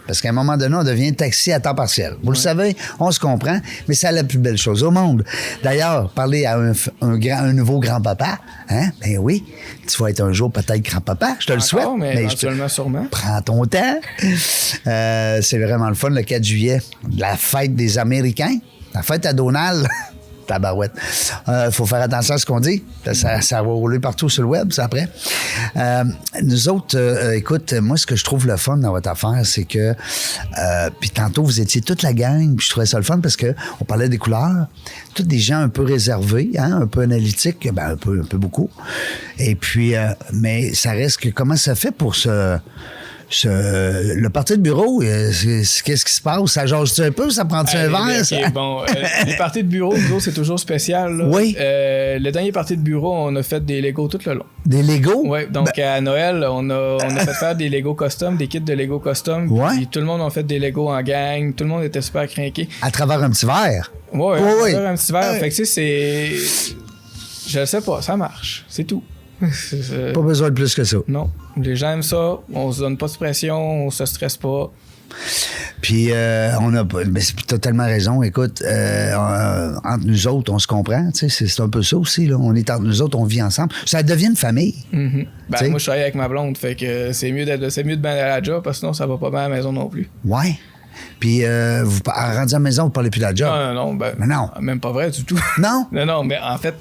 Parce qu'à un moment donné, on devient taxi à temps partiel. Vous le savez, on se comprend, mais c'est la plus belle chose au monde. D'ailleurs, parler à un nouveau grand-papa, hein? Ben oui, tu vas être un jour peut-être grand-papa, je te le Encore, souhaite. mais je te- éventuellement, sûrement. Prends ton temps. C'est vraiment le fun, le 4 juillet, la fête des Américains, la fête à Donald. Tabarouette. Faut faire attention à ce qu'on dit. Ça va rouler partout sur le web, ça, après. Nous autres, écoute, moi, ce que je trouve le fun dans votre affaire, c'est que... puis tantôt, vous étiez toute la gang, puis je trouvais ça le fun parce que on parlait des couleurs. Tous des gens un peu réservés, hein, un peu analytiques, ben un peu beaucoup. Et puis, mais ça reste que... Comment ça fait pour le parti de bureau, qu'est-ce qui se passe? Ça jase-tu un peu? Ça prend-tu un verre? ça? OK, bon, les parties de bureau, nous autres, c'est toujours spécial. Là. Oui. Le dernier party de bureau, on a fait des Legos tout le long. Des Legos? Oui, donc à Noël, on a fait faire des Legos custom, des kits de Legos custom. Ouais. Puis tout le monde a fait des Legos en gang. Tout le monde était super craqué. À travers un petit verre? Ouais, Oui. un petit verre. Ouais. Fait que tu sais, c'est... Je sais pas, ça marche. C'est tout. Pas besoin de plus que ça. Non. Les gens aiment ça. On se donne pas de pression. On se stresse pas. Puis, on a... Mais c'est totalement raison. Écoute, entre nous autres, on se comprend. Tu sais, c'est un peu ça aussi. Là. On est entre nous autres, on vit ensemble. Ça devient une famille. Mhm. Ben, T'sais? moi, je travaille avec ma blonde. Fait que c'est mieux de bien aller à la job parce que sinon, ça va pas bien à la maison non plus. Ouais. Puis, rendu à la maison, vous parlez plus de la job. Non. Ben, Mais non. Même pas vrai du tout. Non? Non, mais en fait,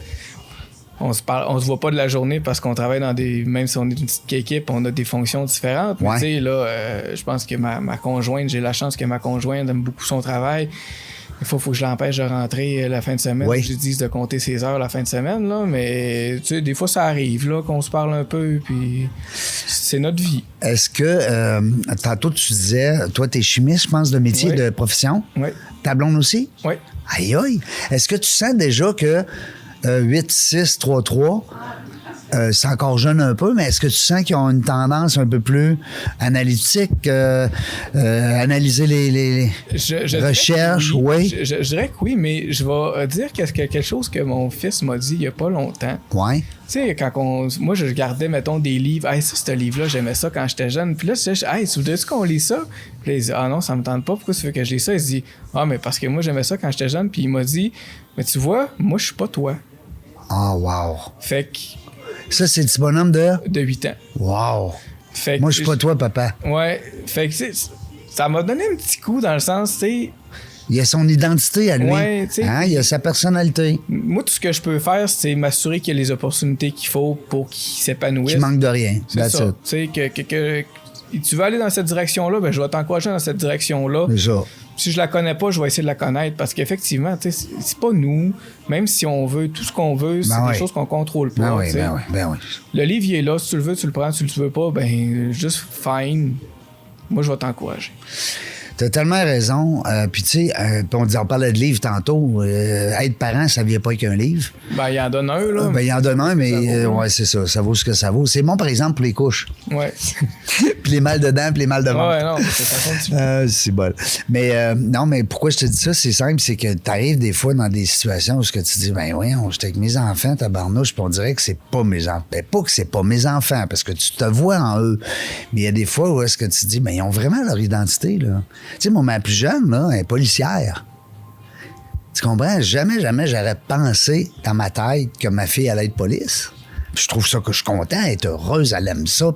on se voit pas de la journée parce qu'on travaille dans des... Même si on est une petite équipe, on a des fonctions différentes. Mais Ouais. tu sais, là, je pense que ma conjointe, j'ai la chance que ma conjointe aime beaucoup son travail. Il faut que je l'empêche de rentrer la fin de semaine. Oui. Je lui dise de compter ses heures la fin de semaine, là. Mais, tu sais, des fois, ça arrive, là, qu'on se parle un peu, puis c'est notre vie. Est-ce que, tantôt, tu disais, toi, t'es chimiste, je pense, de métier, Oui. de profession. Oui. Ta blonde aussi? Oui. Aïe, aïe. Est-ce que tu sens déjà que 8, 6, 3, 3, c'est encore jeune un peu, mais est-ce que tu sens qu'ils ont une tendance un peu plus analytique, analyser les Je dirais recherches? que Oui. Je dirais que oui, mais je vais dire quelque chose que mon fils m'a dit il y a pas longtemps. Oui. Tu sais, moi, je regardais, mettons, des livres. Hey, ça, ce livre-là, j'aimais ça quand j'étais jeune. Puis là, je disais, hey, tu voudrais-tu qu'on lit ça? Puis là, il dit, ah non, ça me tente pas. Pourquoi tu veux que je lise ça? Il se dit, ah, mais parce que moi, j'aimais ça quand j'étais jeune. Puis il m'a dit, mais tu vois, moi, je suis pas toi. Ah, wow. Fait que, Ça, c'est le petit bonhomme de... de 8 ans. Wow. Fait que, Moi, je suis pas toi, papa. Ouais. Fait que, tu sais, ça m'a donné un petit coup dans le sens, tu sais, Il a son identité à lui. Ouais, tu sais. Hein? Il a sa personnalité. moi, tout ce que je peux faire, c'est m'assurer qu'il y a les opportunités qu'il faut pour qu'il s'épanouisse. Qui manque de rien. C'est That's ça. it. Tu sais, que tu veux aller dans cette direction-là, ben, je vais t'encourager dans cette direction-là. C'est ça. Si je la connais pas, je vais essayer de la connaître parce qu'effectivement, tu sais, c'est pas nous. Même si on veut tout ce qu'on veut, c'est Ben des oui. choses qu'on contrôle pas. Ben oui, tu sais. ben oui, ben oui. Le livre, il est là. Si tu le veux, tu le prends. Si tu le veux pas, ben, juste fine. moi, je vais t'encourager. T'as tellement raison. Puis, tu sais, on parlait de livres tantôt. Être parent, ça vient pas qu'un livre. Ben, il en donne un, là. Ben, il en donne un, mais ouais, c'est ça. Ça vaut ce que ça vaut. C'est bon, par exemple, pour les couches. Ouais. Puis les mal de dents, puis les mal de ventre. Ouais, non, c'est ça. C'est bon. Mais non, mais pourquoi je te dis ça? C'est simple, c'est que t'arrives des fois dans des situations où ce que tu dis, ben oui, j'étais avec mes enfants, tabarnouche, puis on dirait que c'est pas mes enfants. Ben, pas que c'est pas mes enfants, parce que tu te vois en eux. Mais il y a des fois où est-ce que tu dis, ben ils ont vraiment leur identité, là. Tu sais, ma plus jeune, là, elle est policière. Tu comprends? Jamais j'aurais pensé dans ma tête que ma fille allait être police. Puis je trouve ça que je suis content, elle est heureuse, elle aime ça.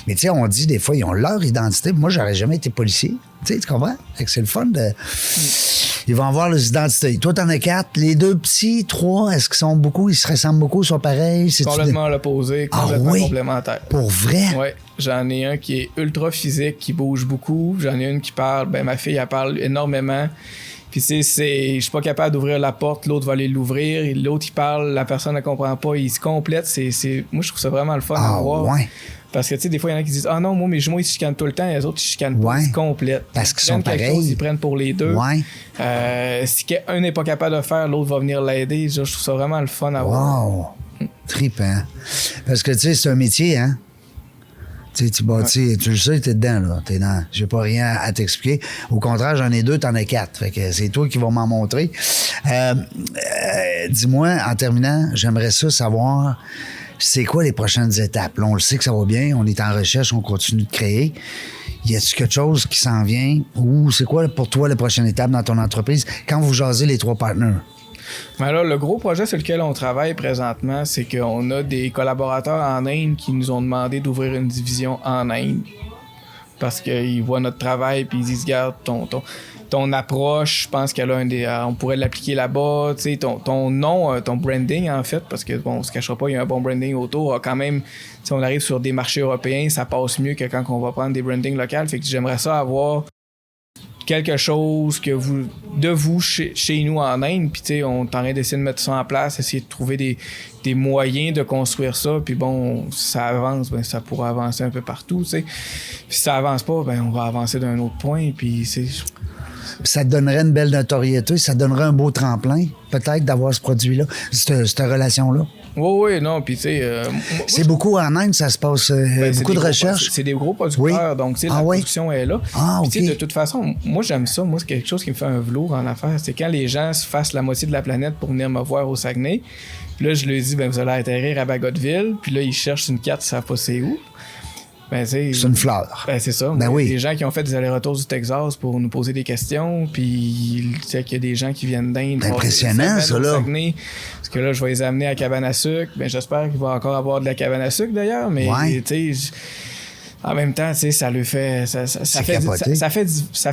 Mais tu sais, on dit des fois, ils ont leur identité. Moi, j'aurais jamais été policier. Tu sais, tu comprends? Fait que c'est le fun de... Ils vont avoir leurs identités. Toi, t'en as 4. Les 2 petits, 3, est-ce qu'ils sont beaucoup? Ils se ressemblent beaucoup? Ils sont pareils? Complètement à l'opposé, complètement complémentaire. Pour vrai? Oui. J'en ai un qui est ultra physique, qui bouge beaucoup. J'en ai une qui parle. Ben, ma fille, elle parle énormément. Puis, tu sais, je suis pas capable d'ouvrir la porte, l'autre va aller l'ouvrir. L'autre, il parle, la personne ne comprend pas, il se complète. Moi, je trouve ça vraiment le fun à voir. Ouais. Parce que, tu sais, des fois, il y en a qui disent, ah non, moi, mes jumeaux, ils se chicanent tout le temps, les autres, ils se chicanent pas, ils se complètent. Parce qu'ils sont pareils. Ils prennent pour les deux. Ouais. Si un n'est pas capable de faire, l'autre va venir l'aider. Je trouve ça vraiment le fun à voir. Wow! Trippant. Parce que, tu sais, c'est un métier, hein? Tu bâtis, tu le sais, t'es dedans, là. T'es dans. J'ai pas rien à t'expliquer. Au contraire, j'en ai 2, t'en as 4. Fait que c'est toi qui vas m'en montrer. Dis-moi, en terminant, j'aimerais ça savoir c'est quoi les prochaines étapes. Là, on le sait que ça va bien, on est en recherche, on continue de créer. Y a-t-il quelque chose qui s'en vient? Ou c'est quoi pour toi la prochaine étape dans ton entreprise quand vous jasez les 3 partenaires? Mais là, le gros projet sur lequel on travaille présentement, c'est qu'on a des collaborateurs en Inde qui nous ont demandé d'ouvrir une division en Inde. Parce qu'ils voient notre travail puis ils disent, regarde, ton approche, je pense qu'elle a on pourrait l'appliquer là-bas. Tu sais, ton nom, ton branding, en fait, parce que, bon, on se cachera pas, il y a un bon branding autour. Quand même, si on arrive sur des marchés européens, ça passe mieux que quand on va prendre des brandings locaux. Fait que j'aimerais ça avoir quelque chose que vous chez nous en Inde, puis tu sais, on est en train d'essayer de mettre ça en place, essayer de trouver des moyens de construire ça, puis bon, si ça avance, ben ça pourra avancer un peu partout, tu sais. Puis si ça avance pas, ben on va avancer d'un autre point, puis c'est... Ça te donnerait une belle notoriété, ça donnerait un beau tremplin, peut-être, d'avoir ce produit-là, cette relation-là. Oui, non, puis tu sais... c'est beaucoup en Inde, ça se passe, beaucoup de recherche. C'est des gros producteurs, donc tu sais, la production est là. Puis tu sais, de toute façon, moi j'aime ça, moi c'est quelque chose qui me fait un velours en affaires, c'est quand les gens se fassent la moitié de la planète pour venir me voir au Saguenay, puis là je leur dis, ben vous allez atterrir à Bagotville, puis là ils cherchent une carte, ils savent pas c'est où. Ben, c'est une fleur. Ben, c'est ça. Ben oui. Des gens qui ont fait des allers-retours du Texas pour nous poser des questions, puis tu sais qu'il y a des gens qui viennent d'Inde. C'est impressionnant, ça, là. Parce que là, je vais les amener à cabane à sucre. Ben, j'espère qu'il va encore avoir de la cabane à sucre, d'ailleurs, mais tu sais... En même temps, tu sais, ça le fait. Ça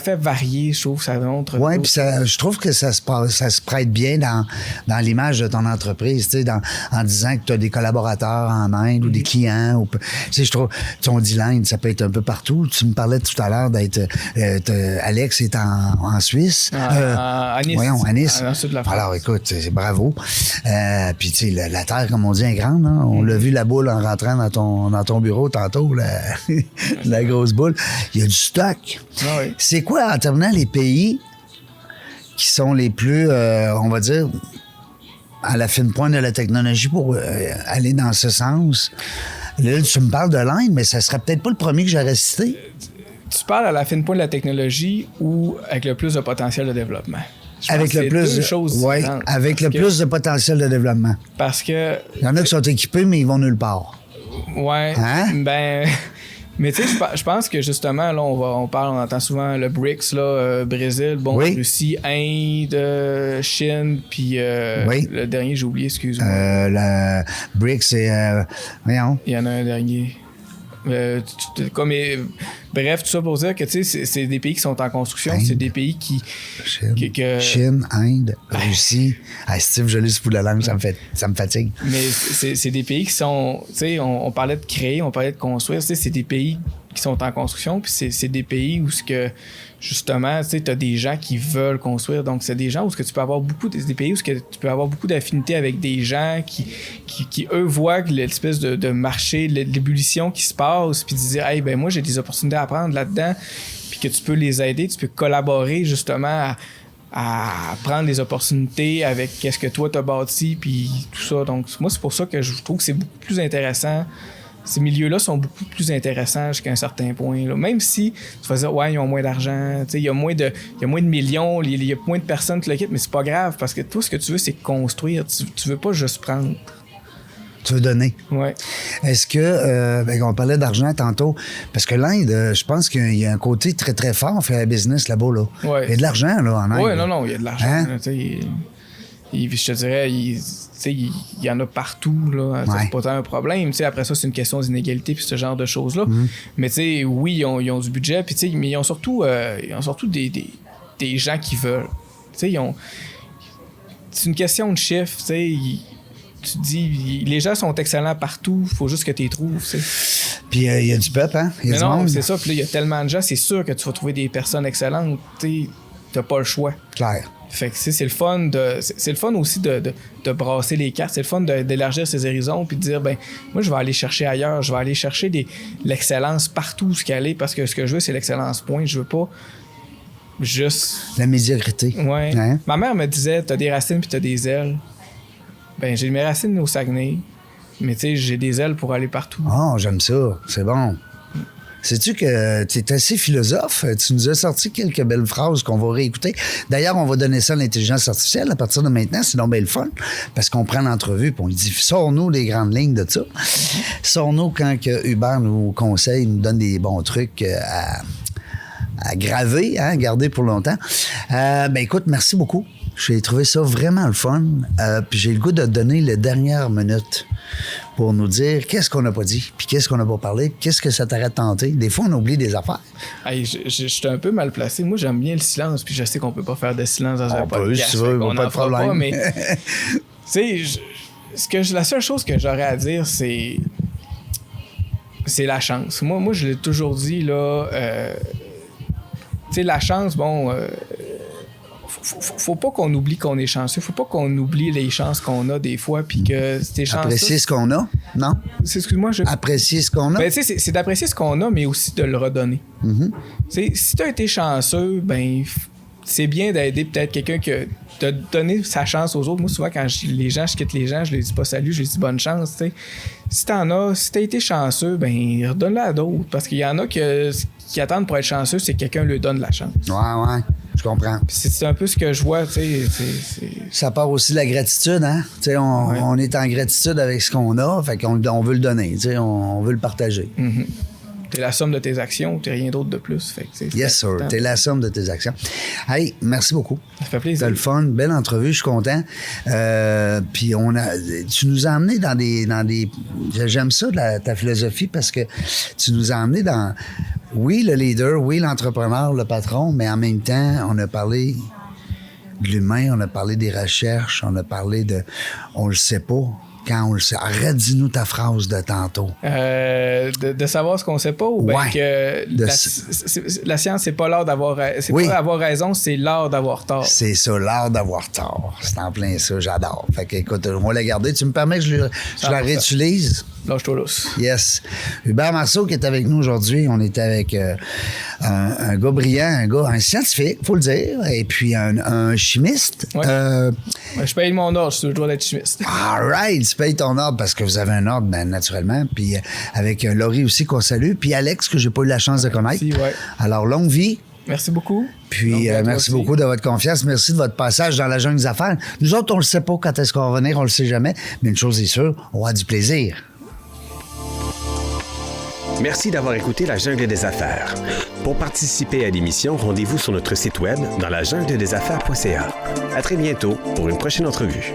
fait varier, je trouve. Ça montre. Oui, puis je trouve que ça se prête bien dans l'image de ton entreprise, tu sais, en disant que tu as des collaborateurs en Inde ou des clients. Tu sais, je trouve, on dit l'Inde, ça peut être un peu partout. Tu me parlais tout à l'heure d'être. Alex est en Suisse. À Nice. Voyons, à Nice. Dans le sud de la France. Alors, écoute, c'est bravo. Puis, tu sais, la terre, comme on dit, est grande. Hein? On l'a vu, la boule, en rentrant dans ton bureau tantôt, la grosse boule. Il y a du stock. Ah oui. C'est quoi, en terminant, les pays qui sont les plus, on va dire, à la fine pointe de la technologie pour aller dans ce sens? Là, tu me parles de l'Inde, mais ça serait peut-être pas le premier que j'aurais cité. Tu parles à la fine pointe de la technologie ou avec le plus de potentiel de développement? Avec le plus, oui, avec le plus de potentiel de développement. Parce que... Il y en a qui sont équipés, mais ils vont nulle part. Ouais. Hein? Ben... Mais tu sais, je pense que justement, là, on entend souvent le BRICS, là, Brésil, Russie, Inde, Chine, puis le dernier, j'ai oublié, excuse-moi. Le BRICS, c'est... voyons. Il y en a un dernier. Bref, tout ça pour dire que tu sais, c'est des pays qui sont en construction, Inde. C'est des pays qui... Chine, Inde, Russie. Steve, je lis ce bout de la langue, ça me fatigue. Mais c'est des pays qui sont... Tu sais, on parlait de créer, on parlait de construire. Tu sais, c'est des pays qui sont en construction, puis c'est des pays où ce que justement, tu sais, t'as des gens qui veulent construire, donc c'est des gens où ce que tu peux avoir des pays où ce que tu peux avoir beaucoup d'affinités avec des gens qui eux voient l'espèce de marché, l'ébullition qui se passe, puis dire, hey, ben moi j'ai des opportunités à prendre là-dedans, puis que tu peux les aider, tu peux collaborer justement à prendre des opportunités avec qu'est-ce que toi t'as bâti, puis tout ça. Donc moi c'est pour ça que je trouve que c'est beaucoup plus intéressant. Ces milieux-là sont beaucoup plus intéressants jusqu'à un certain point. Là. Même si tu vas dire, ouais, ils ont moins d'argent, il y a moins de millions, il y a moins de personnes qui le quittent, mais c'est pas grave parce que toi, ce que tu veux, c'est construire. Tu veux pas juste prendre. Tu veux donner. Ouais. Est-ce que, on parlait d'argent tantôt, parce que l'Inde, je pense qu'il y a un côté très, très fort, faire un business là-bas. Là. Ouais. Il y a de l'argent là, en Inde. Oui, non, il y a de l'argent. Hein? Là, je te dirais, il y en a partout. Là. Ouais. C'est pas tant un problème. Après ça, c'est une question d'inégalité puis ce genre de choses-là. Mais oui, ils ont du budget, puis mais ils ont surtout des gens qui veulent. C'est une question de chiffre. Tu dis, les gens sont excellents partout, il faut juste que tu les trouves. T'sais. Puis il y a du peuple, hein? Il y a Mais du non, monde. c'est ça. Puis là, il y a tellement de gens, c'est sûr que tu vas trouver des personnes excellentes. T'as pas le choix. Clair. Fait que c'est le fun c'est le fun aussi de brasser les cartes, c'est le fun d'élargir ses horizons puis de dire ben moi je vais aller chercher ailleurs, je vais aller chercher l'excellence partout ce qu'elle est parce que ce que je veux c'est l'excellence point, je veux pas juste la médiocrité. Ouais. Hein? Ma mère me disait t'as des racines puis t'as des ailes. Ben j'ai mes racines au Saguenay, mais tu sais j'ai des ailes pour aller partout. Oh, j'aime ça, c'est bon. Sais-tu que tu es assez philosophe? Tu nous as sorti quelques belles phrases qu'on va réécouter. D'ailleurs, on va donner ça à l'intelligence artificielle à partir de maintenant. C'est donc bien le fun parce qu'on prend l'entrevue et on lui dit « Sors-nous les grandes lignes de ça. Sors-nous quand que Hubert nous conseille, nous donne des bons trucs à graver, à garder pour longtemps. » Écoute, merci beaucoup. J'ai trouvé ça vraiment le fun. Puis j'ai le goût de te donner les dernières minutes pour nous dire qu'est-ce qu'on n'a pas dit, puis qu'est-ce qu'on n'a pas parlé, puis qu'est-ce que ça t'aurait tenté. Des fois, on oublie des affaires. Hey, je suis un peu mal placé. Moi, j'aime bien le silence, puis je sais qu'on peut pas faire de silence dans un podcast. Si tu veux, pas de problème. Pas, mais, tu sais, la seule chose que j'aurais à dire, c'est la chance. Moi, je l'ai toujours dit, là, tu sais, la chance, bon... Faut pas qu'on oublie qu'on est chanceux. Faut pas qu'on oublie les chances qu'on a des fois, puis que ces chances. Apprécier ce qu'on a, non? Excuse-moi, Apprécier ce qu'on a? Ben, tu sais, c'est d'apprécier ce qu'on a, mais aussi de le redonner. Tu sais, si t'as été chanceux, ben, c'est bien d'aider peut-être quelqu'un de donner sa chance aux autres. Moi, souvent, quand je quitte les gens, je leur dis pas salut, je leur dis bonne chance, tu sais. Si t'as été chanceux, ben, redonne-le à d'autres. Parce qu'il y en a qui attendent pour être chanceux, c'est que quelqu'un leur donne la chance. Ouais. Je comprends. C'est un peu ce que je vois, tu sais. Ça part aussi de la gratitude, hein? Tu sais, on est en gratitude avec ce qu'on a, fait qu'on veut le donner, tu sais, on veut le partager. T'es la somme de tes actions, t'es rien d'autre de plus. Fait que, yes, sir. T'es la somme de tes actions. Hey, merci beaucoup. Ça fait plaisir. T'as le fun, belle entrevue, je suis content. Puis tu nous as emmenés dans des j'aime ça, ta philosophie, parce que tu nous as emmenés dans, oui, le leader, oui, l'entrepreneur, le patron, mais en même temps, on a parlé de l'humain, on a parlé des recherches, on a parlé de, on le sait pas. Quand on le sait. Redis-nous ta phrase de tantôt. De savoir ce qu'on sait pas ou bien que la science, c'est pas l'art d'avoir pas avoir raison, c'est l'art d'avoir tort. C'est ça, l'art d'avoir tort. C'est en plein ça, j'adore. Fait que, écoute, on va la garder. Tu me permets que je la réutilise? Lâche-toi lousse. Yes. Hubert Marceau qui est avec nous aujourd'hui. On était avec un gars brillant, un scientifique, faut le dire, et puis un chimiste. Ouais. Je paye mon ordre, je suis toujours d'être chimiste. All right, tu payes ton ordre parce que vous avez un ordre, naturellement. Puis avec Laurie aussi qu'on salue, puis Alex que j'ai pas eu la chance de connaître. Merci, ouais. Alors, longue vie. Merci beaucoup. Puis merci beaucoup de votre confiance. Merci de votre passage dans la jungle des affaires. Nous autres, on le sait pas quand est-ce qu'on va revenir, on le sait jamais. Mais une chose est sûre, on va avoir du plaisir. Merci d'avoir écouté La Jungle des Affaires. Pour participer à l'émission, rendez-vous sur notre site web dans lajungledesaffaires.ca. À très bientôt pour une prochaine entrevue.